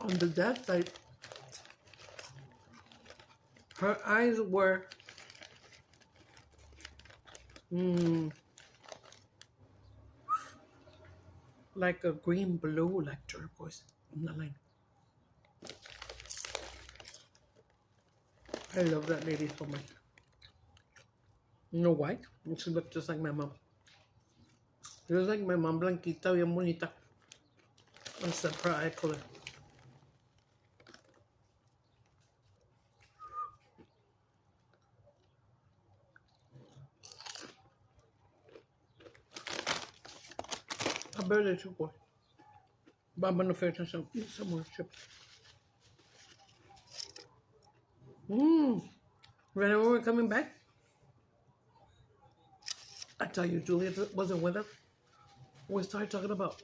on the dad's side, her eyes were like a green blue, like turquoise in the line. I love that lady so much. You know why? She looked just like my mom. She was like my mom, blanquita, bien bonita. Except her eye color. I barely took one. But I'm gonna finish some more chips. Whenever we're coming back, I tell you, Julia wasn't with us. We started talking about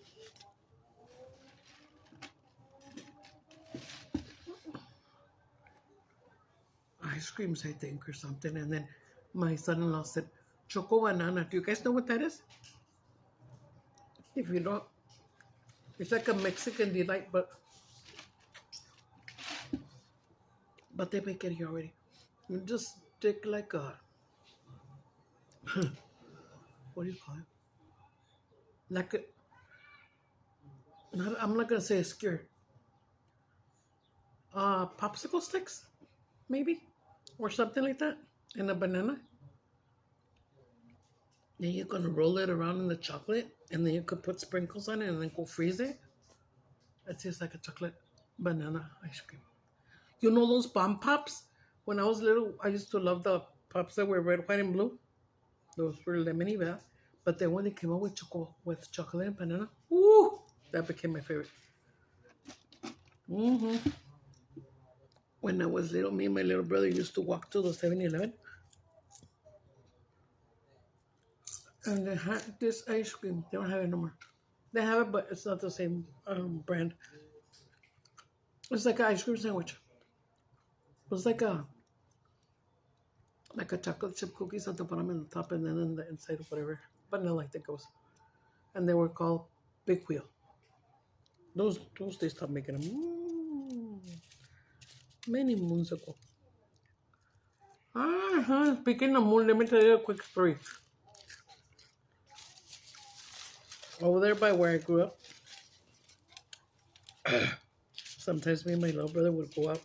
ice creams, I think, or something. And then my son-in-law said, Choco banana. Do you guys know what that is? If you don't, it's like a Mexican delight, but they make it here already. You just stick like a, what do you call it? Like a, I'm not gonna say a skewer. Popsicle sticks, maybe, or something like that, and a banana. Then you're gonna roll it around in the chocolate, and then you could put sprinkles on it, and then go freeze it. It tastes like a chocolate banana ice cream. You know those bomb pops? When I was little, I used to love the pops that were red, white, and blue. Those were lemony, ¿verdad? But then when they came out with chocolate and banana, ooh, that became my favorite. When I was little, me and my little brother used to walk to the 7-Eleven. And they had this ice cream. They don't have it no more. They have it, but it's not the same brand. It's like an ice cream sandwich. It was like a chocolate chip cookies at the bottom and the top, and then in the inside, whatever. Vanilla, I think it was. And they were called Big Wheel. Those they stopped making them. Many moons ago. Speaking of moon, let me tell you a quick story. Over there by where I grew up, Sometimes me and my little brother would go out,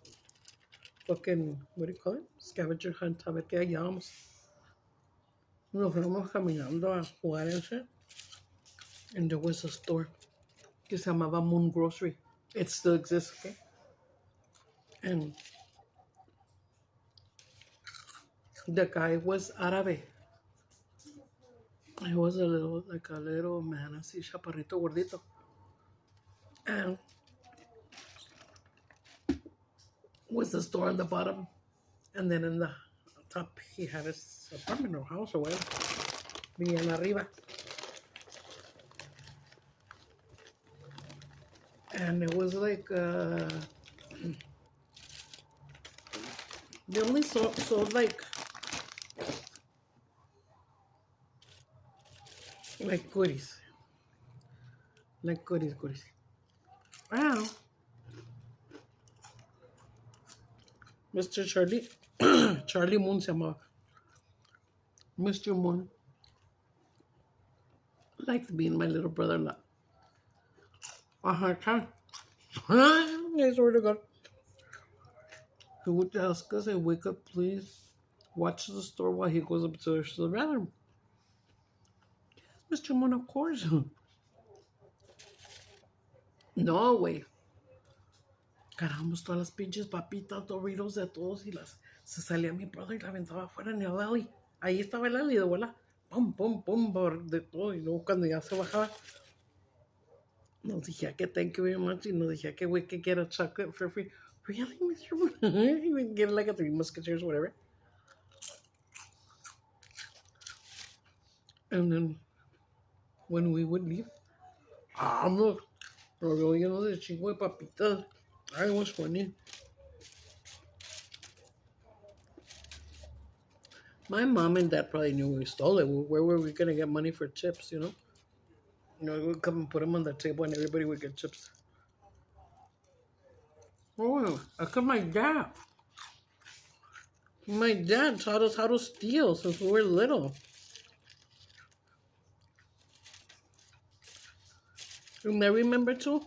fucking, what do you call it? Scavenger hunt, a ver qué hallábamos. Nos fuimos caminando a jugar ese. And there was a store que se llamaba Moon Grocery. It still exists, okay? And the guy was árabe. He was a little man, así chaparrito, gordito. And was the store on the bottom. And then in the top, he had his apartment or house or whatever. Bien arriba. And it was like, they only sold like goodies. Like goodies. Wow. Mr. Charlie Moon se llamaba. Mr. Moon liked being my little brother a lot. I swear to God. He would ask us if we could please watch the store while he goes upstairs to the bathroom. Yes, Mr. Moon, of course. No, güey. Cargamos todas las pinches papitas, Burritos de todos y se salía mi brother y la aventaba afuera en el alley. Ahí estaba el alley de bola. Pum, de todo. Y luego cuando ya se bajaba, nos decía que thank you very much y nos decía que we could get a chocolate for free. Really, Mr. Moon? We can get like a Three Musketeers, whatever. And then when we would leave, no, rollo lleno de chingo de papitas. I was funny. My mom and dad probably knew we stole it. Where were we going to get money for chips, you know? You know, we would come and put them on the table and everybody would get chips. Oh, look at my dad. My dad taught us how to steal since we were little. And I remember too,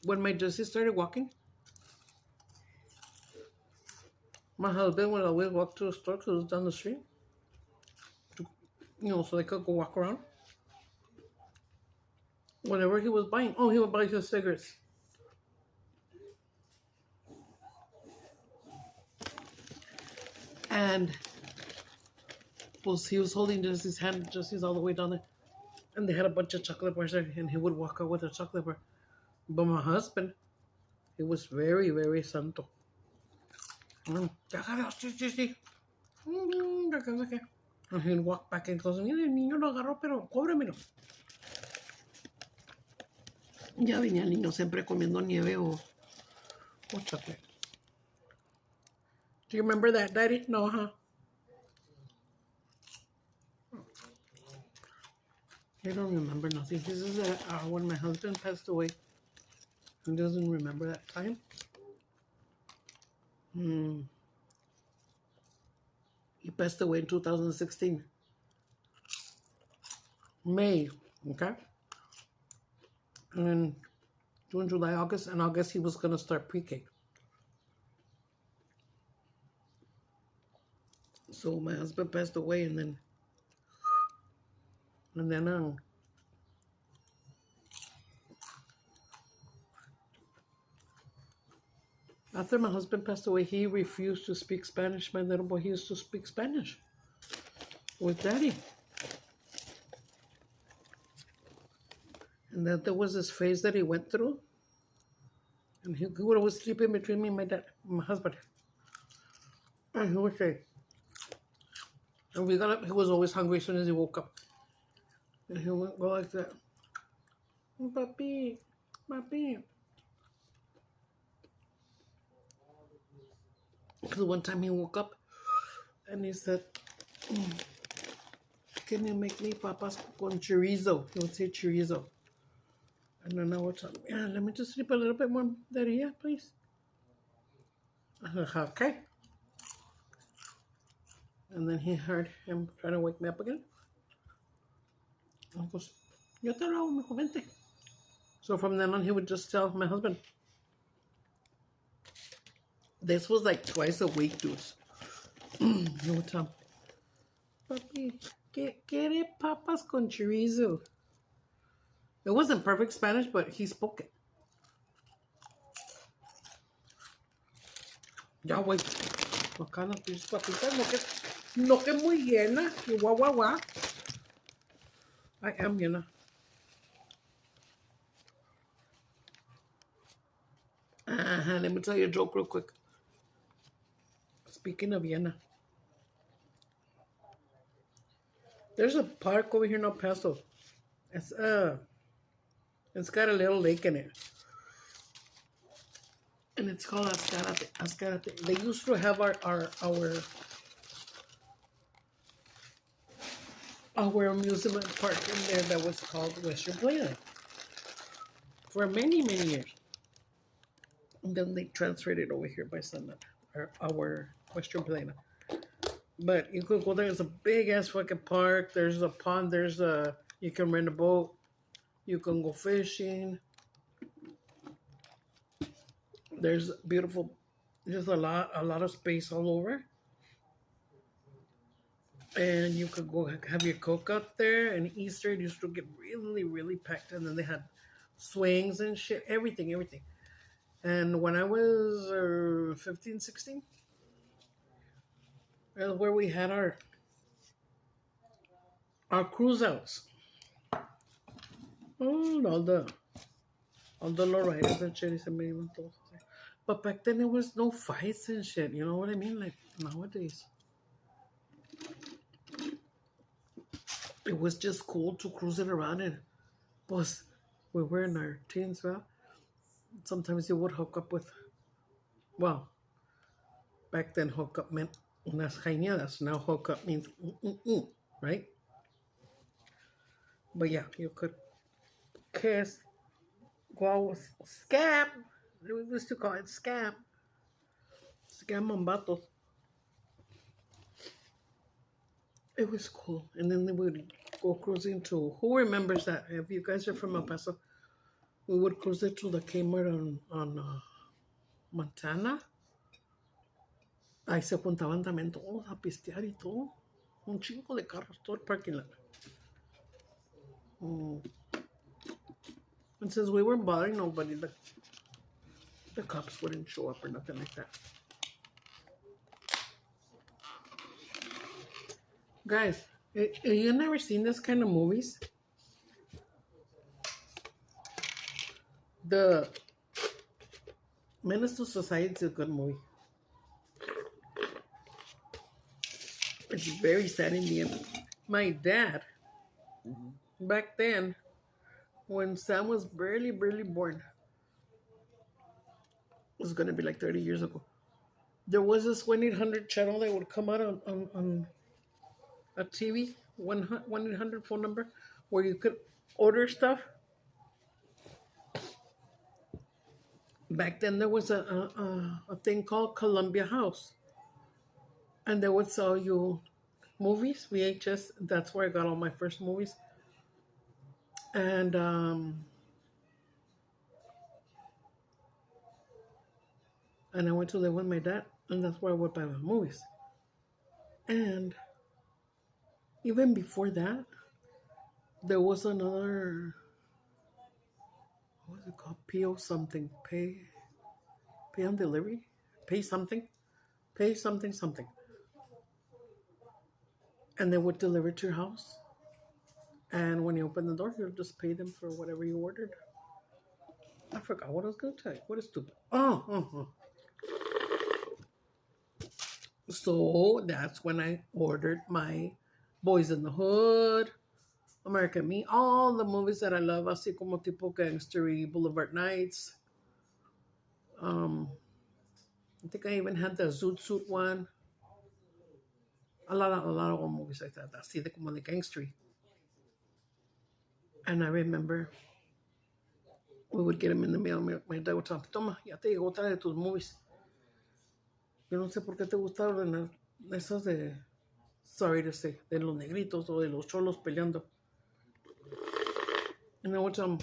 when my Jessie started walking, my husband would always walk to the store because it was down the street. You know, so they could go walk around. Whatever he was buying. Oh, he would buy his cigarettes. And he was holding Jesse's hand. Jesse's all the way down there. And they had a bunch of chocolate bars there. And he would walk out with a chocolate bar. But my husband, he was very, very santo. And he'd walk back and goes, mira, el niño lo agarró, pero cóbremelo. Ya venía el niño siempre comiendo nieve o chocolate. Do you remember that, Daddy? No, huh? I don't remember nothing. This is when my husband passed away. He doesn't remember that time. He passed away in 2016. May, okay? And then June, July, August. And August he was going to start pre-K. So my husband passed away and then after my husband passed away, he refused to speak Spanish. My little boy, he used to speak Spanish with Daddy. And then there was this phase that he went through. And he would always sleep in between me and my husband. And he would say, and we got up, he was always hungry as soon as he woke up. And he would go like that. Papi, papi. Because one time he woke up and he said, can you make me papas con chorizo? He would say chorizo. And then I would tell him, yeah, let me just sleep a little bit more, Daddy, yeah, please. I said, okay. And then he heard him trying to wake me up again. And he goes, Yo te lo hago, mijo, vente. So from then on, he would just tell my husband. This was like twice a week, dudes. He would tell him, Papi, ¿quiere papas con chorizo? It wasn't perfect Spanish, but he spoke it. Ya, güey. Acá las pinches papitas, no que muy llena. Y guau. I am llena. Let me tell you a joke real quick. Speaking of Vienna, there's a park over here in El Paso. It's got a little lake in it, and it's called Ascarate. They used to have our amusement park in there that was called Western Playland for many years. And then they transferred it over here by sunlight, our Western Playland. But you could go there. It's a big ass fucking park. There's a pond. You can rent a boat. You can go fishing. There's beautiful. There's a lot of space all over. And you could go have your Coke out there. And Easter it used to get really packed. And then they had swings and shit. Everything. And when I was 15, 16, that's where we had our cruise outs. Oh, all the lowriders and shit. But back then there was no fights and shit. You know what I mean? Like nowadays. It was just cool to cruise it around, and plus we were in our teens, well. Sometimes you would hook up with, well, back then hook up meant unas jainadas. Now hook up means right? But yeah, you could kiss, go out with scam. We used to call it scam. Scam on vatos. It was cool. And then they would go cruising to, who remembers that? If you guys are from El Paso, we would cruise it to the Kmart on Montana. Ahí se juntaban también todos a pistear y todo. Un chingo de carros, todo el parking lot. And since we weren't bothering nobody, the cops wouldn't show up or nothing like that. Guys, you never seen this kind of movies? The Menace to Society is a good movie. It's very sad in the end. My dad, back then, when Sam was barely born, it was going to be like 30 years ago, there was this 1-800 channel that would come out on a TV, 1-800 phone number, where you could order stuff. Back then, there was a thing called Columbia House. And they would sell you movies, VHS. That's where I got all my first movies. And I went to live with my dad. And that's where I would buy my movies. And even before that, there was another, what was it called? PO something. Pay on delivery? Pay something. And they would deliver to your house. And when you open the door, you'll just pay them for whatever you ordered. I forgot what I was going to tell you. What is stupid? So that's when I ordered my Boys in the Hood, American Me, all the movies that I love, así como tipo gangstery, Boulevard Nights. I think I even had the Zoot Suit one. A lot of movies like that. Así de como de gangstery. And I remember we would get them in the mail. My dad would tell me, toma, ya te llegó otra de tus movies. Yo no sé por qué te gusta ordenar esas de, sorry to say, de los negritos o de los cholos peleando. And I would tell him,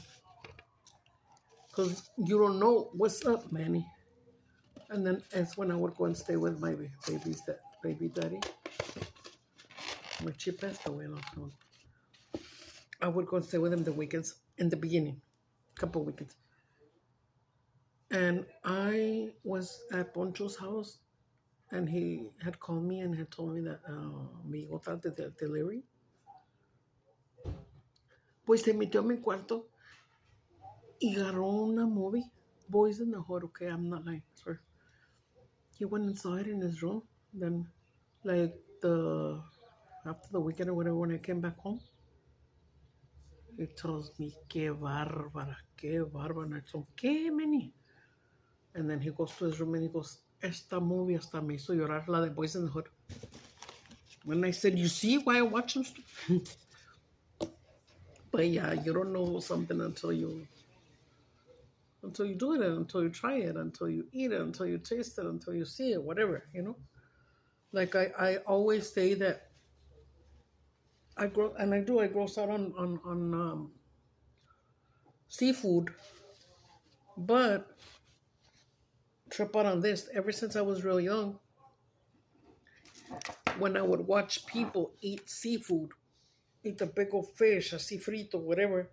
because you don't know what's up, Manny. And then that's when I would go and stay with my baby daddy. My chip passed away a long time ago. I would go and stay with him the weekends in the beginning, couple of weekends. And I was at Poncho's house, and he had called me and had told me that me got the delivery. Pues se metió a mi cuarto y agarró una movie, Boys in the Hood, okay, I'm not lying, I swear. He went and saw it in his room. Then, like, after the weekend or whatever, when I came back home, he tells me, qué bárbara. And I told him, ¿qué, Manny? And then he goes to his room and he goes, esta movie hasta me hizo llorar, la de Boys in the Hood. And I said, you see why I watch them? But yeah, you don't know something until you do it, until you try it, until you eat it, until you taste it, until you see it, whatever, you know? Like I always say that I gross out on seafood, but trip out on this. Ever since I was real young, when I would watch people eat seafood, eat a big old fish, a sifrito, whatever,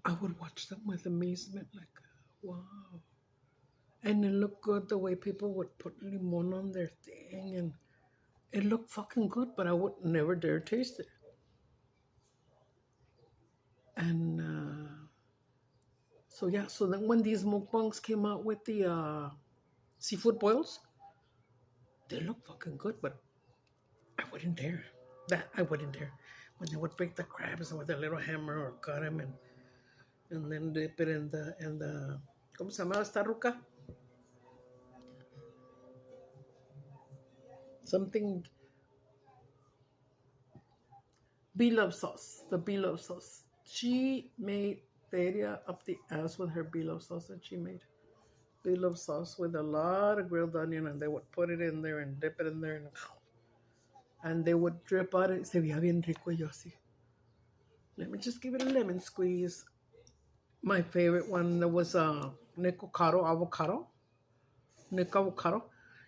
I would watch them with amazement, like, wow. And it looked good the way people would put limon on their thing, and it looked fucking good, but I would never dare taste it. And so then when these mukbangs came out with the seafood boils, they look fucking good, but I wouldn't dare. I wouldn't dare. When they would break the crabs with a little hammer or cut them and then dip it in the ¿cómo se llama esta ruca? Something beloved sauce. The beloved sauce. She made feria up the ass with her beloved sauce that she made. Beloved sauce with a lot of grilled onion, and they would put it in there and dip it in there, and they would drip out it. Se veía bien rico, yo así. Let me just give it a lemon squeeze. My favorite one, that was Nick Avocado.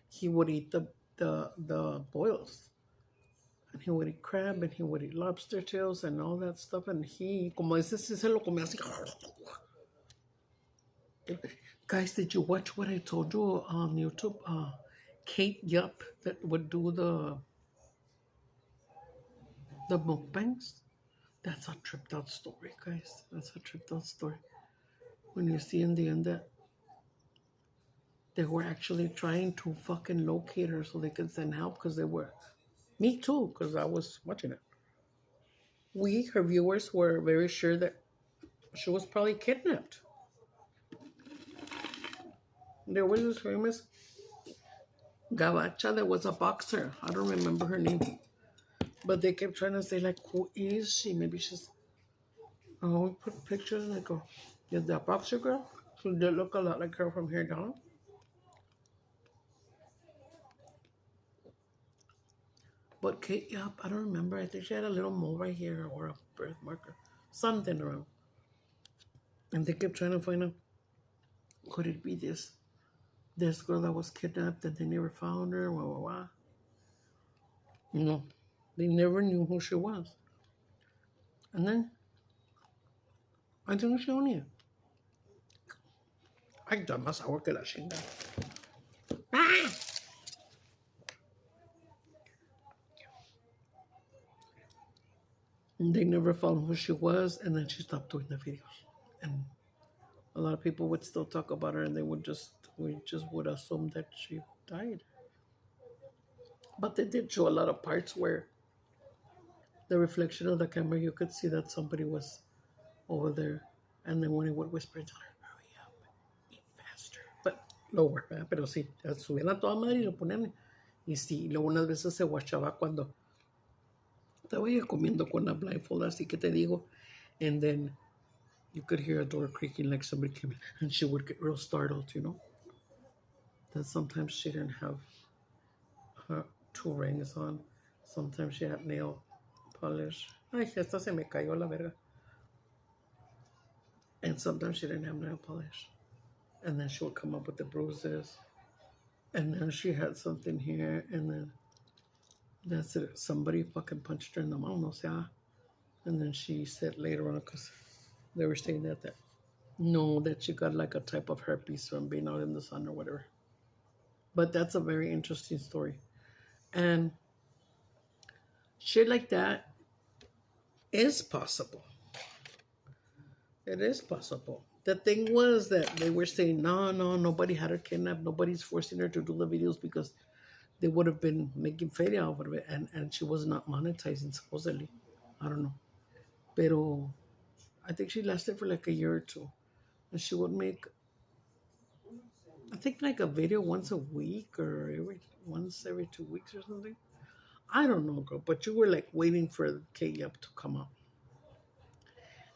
He would eat the boils. And he would eat crab, and he would eat lobster tails and all that stuff. And he, como ese se lo comía así. Guys, did you watch what I told you on YouTube? Kate Yup, that would do the mukbangs. That's a tripped out story, guys. That's a tripped out story. When you see in the end that they were actually trying to fucking locate her so they could send help, because they were. Me too, because I was watching it. Her viewers, were very sure that she was probably kidnapped. There was this famous gabacha that was a boxer. I don't remember her name. But they kept trying to say, like, who is she? Maybe she's... we put pictures, like, is that boxer girl? So they look a lot like her from here down. But Kate Yup, I don't remember. I think she had a little mole right here, or a birthmarker. Something around. And they kept trying to find out, could it be this girl that was kidnapped and they never found her? No. They never knew who she was. And then, I think she only... Ay, está más agua que la chingada. ¡Ah! And they never found who she was, and then she stopped doing the videos. And a lot of people would still talk about her, and we just would assume that she died. But they did show a lot of parts where the reflection of the camera, you could see that somebody was over there. And then when he would whisper to her, hurry up, eat faster. But lower, ¿verdad? Pero sí, subían a toda madre y lo ponían. Y sí, luego unas veces se guachaba cuando estaba ella comiendo con la blindfold, así que te digo. And then you could hear a door creaking like somebody came in, and she would get real startled, you know. That sometimes she didn't have her 2 rings on. Sometimes she had nail polish. Ay, esta se me cayó la verga. And sometimes she didn't have nail polish. And then she would come up with the bruises. And then she had something here. And then that's it. Somebody fucking punched her in the manos, yeah. And then she said later on, because they were saying that no, that she got like a type of herpes from being out in the sun or whatever. But that's a very interesting story. And shit like that is possible. It is possible. The thing was that they were saying, no, nobody had her kidnapped. Nobody's forcing her to do the videos because they would have been making feria out of it. And she was not monetizing, supposedly. I don't know. Pero I think she lasted for like a year or two. And she would make, I think, like a video once a week or once every 2 weeks or something. I don't know, girl. But you were like waiting for K-Yup to come up.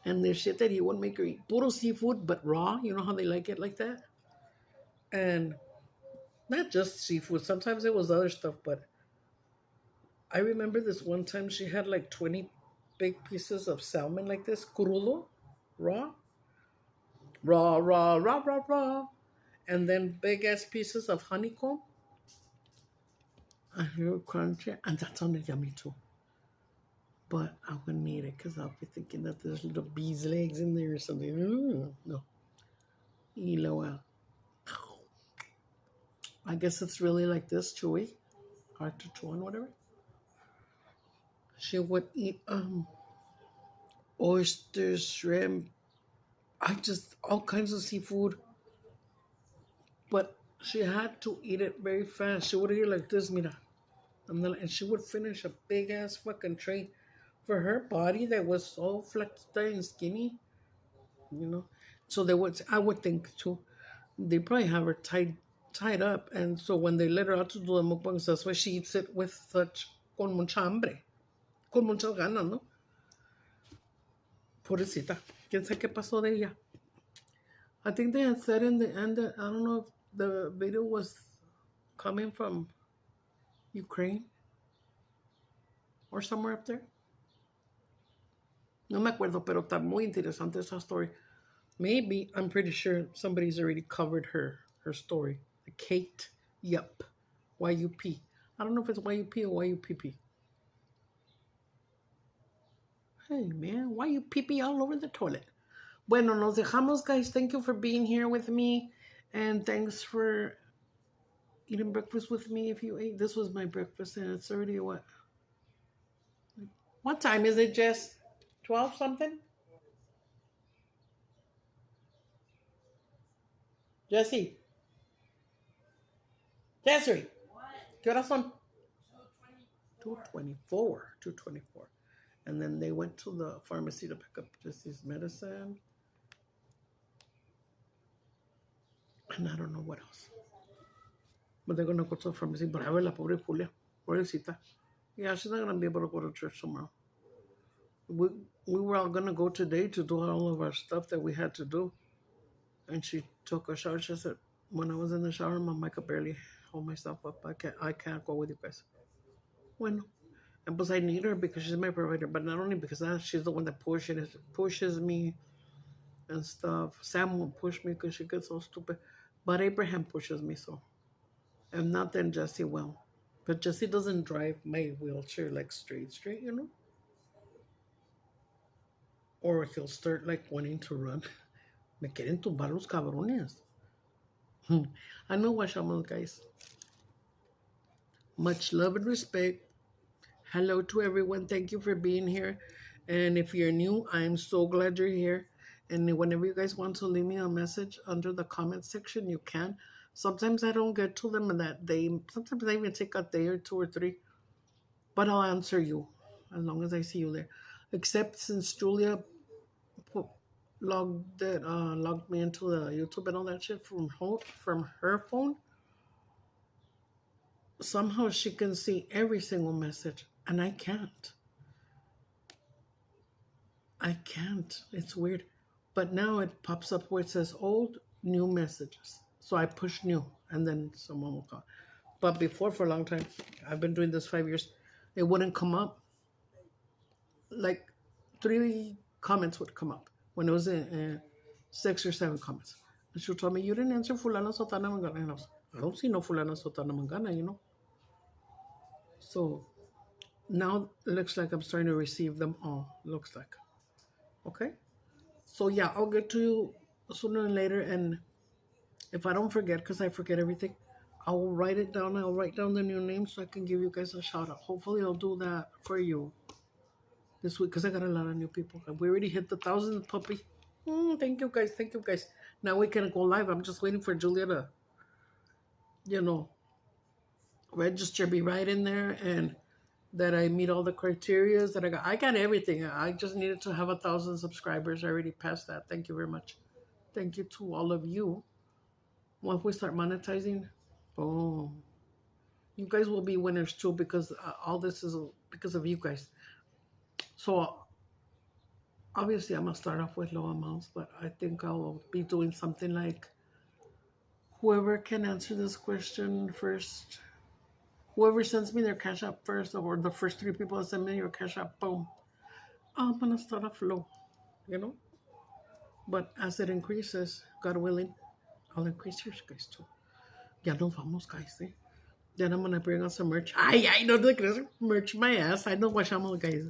And the shit that he would make her eat puro seafood, but raw. You know how they like it like that? And not just seafood. Sometimes it was other stuff, but I remember this one time she had like 20 big pieces of salmon like this, crudo, raw. Raw. And then big ass pieces of honeycomb. And you crunchy. And that sounded yummy too. But I wouldn't eat it because I'll be thinking that there's little bees' legs in there or something. No. Y luego, I guess it's really like this, chewy. Hard to chew on, whatever. She would eat oysters, shrimp, all kinds of seafood. But she had to eat it very fast. She would eat like this, mira. And she would finish a big ass fucking tray. For her body that was so flexed and skinny, you know. So I would think too, they probably have her tied up. And so when they let her out to do the mukbangs, that's why she eats it with con mucha hambre, con muchas ganas, ¿no? Pobrecita. ¿Quién sabe qué pasó de ella? I think they had said in the end that, I don't know if the video was coming from Ukraine or somewhere up there. No me acuerdo, pero está muy interesante esa story. Maybe, I'm pretty sure somebody's already covered her story. The Kate Yup. Y-U-P. I don't know if it's Y-U-P or Y-U-P-P. Hey, man, why you pee-pee all over the toilet? Bueno, nos dejamos, guys. Thank you for being here with me. And thanks for eating breakfast with me if you ate. This was my breakfast, and it's already what? What time is it, Jess? 12 something? Jessie. What? ¿Qué horas son? 2:24. 2:24. And then they went to the pharmacy to pick up Jessie's medicine. And I don't know what else. But they're going to go to the pharmacy. But I ver la pobre Julia. Pobrecita. Yeah, she's not going to be able to go to church tomorrow. We were all going to go today to do all of our stuff that we had to do. And she took a shower. She said, when I was in the shower, Mom, I could barely hold myself up. I can't go with you guys. Bueno. And plus I need her because she's my provider. But not only because she's the one that pushes me and stuff. Sam won't push me because she gets so stupid. But Abraham pushes me so. And not then Jessie will. But Jessie doesn't drive my wheelchair like straight, you know? Or he'll start like wanting to run. Me quieren tumbar los cabrones. I know what I'm guys. Much love and respect. Hello to everyone. Thank you for being here. And if you're new, I'm so glad you're here. And whenever you guys want to leave me a message under the comment section, you can. Sometimes I don't get to them in that day. Sometimes I even take a day or 2 or 3. But I'll answer you as long as I see you there. Except since Julia logged me into the YouTube and all that shit from her phone. Somehow she can see every single message. And I can't. It's weird. But now it pops up where it says old, new messages. So I push new, and then someone will call. But before, for a long time, I've been doing this 5 years, it wouldn't come up. Like 3 comments would come up when it was 6 or 7 comments. And she'll tell me, you didn't answer fulana, sotana, mangana. And I was, I don't see no fulana, sotana, mangana, you know. So now it looks like I'm starting to receive them all. Looks like. Okay? So yeah, I'll get to you sooner or later. And if I don't forget, because I forget everything, I will write it down. I'll write down the new names so I can give you guys a shout out. Hopefully I'll do that for you this week because I got a lot of new people. And we already hit the 1,000th puppy. Thank you guys. Thank you guys. Now we can go live. I'm just waiting for Julia to, you know, register, be right in there, and that I meet all the criterias that I got. I got everything. I just needed to have 1,000 subscribers. I already passed that. Thank you very much. Thank you to all of you. Once we start monetizing, boom. You guys will be winners too because all this is because of you guys. So obviously I'm going to start off with low amounts, but I think I'll be doing something like whoever can answer this question first, whoever sends me their Cash App first, or the first 3 people that send me your Cash App, boom. I'm going to start off low, you know? But as it increases, God willing, I'll increase yours guys too. Ya nos vamos, guys, eh? Then I'm going to bring out some merch. Ay, no te creas, merch my ass. I know what I'm guys.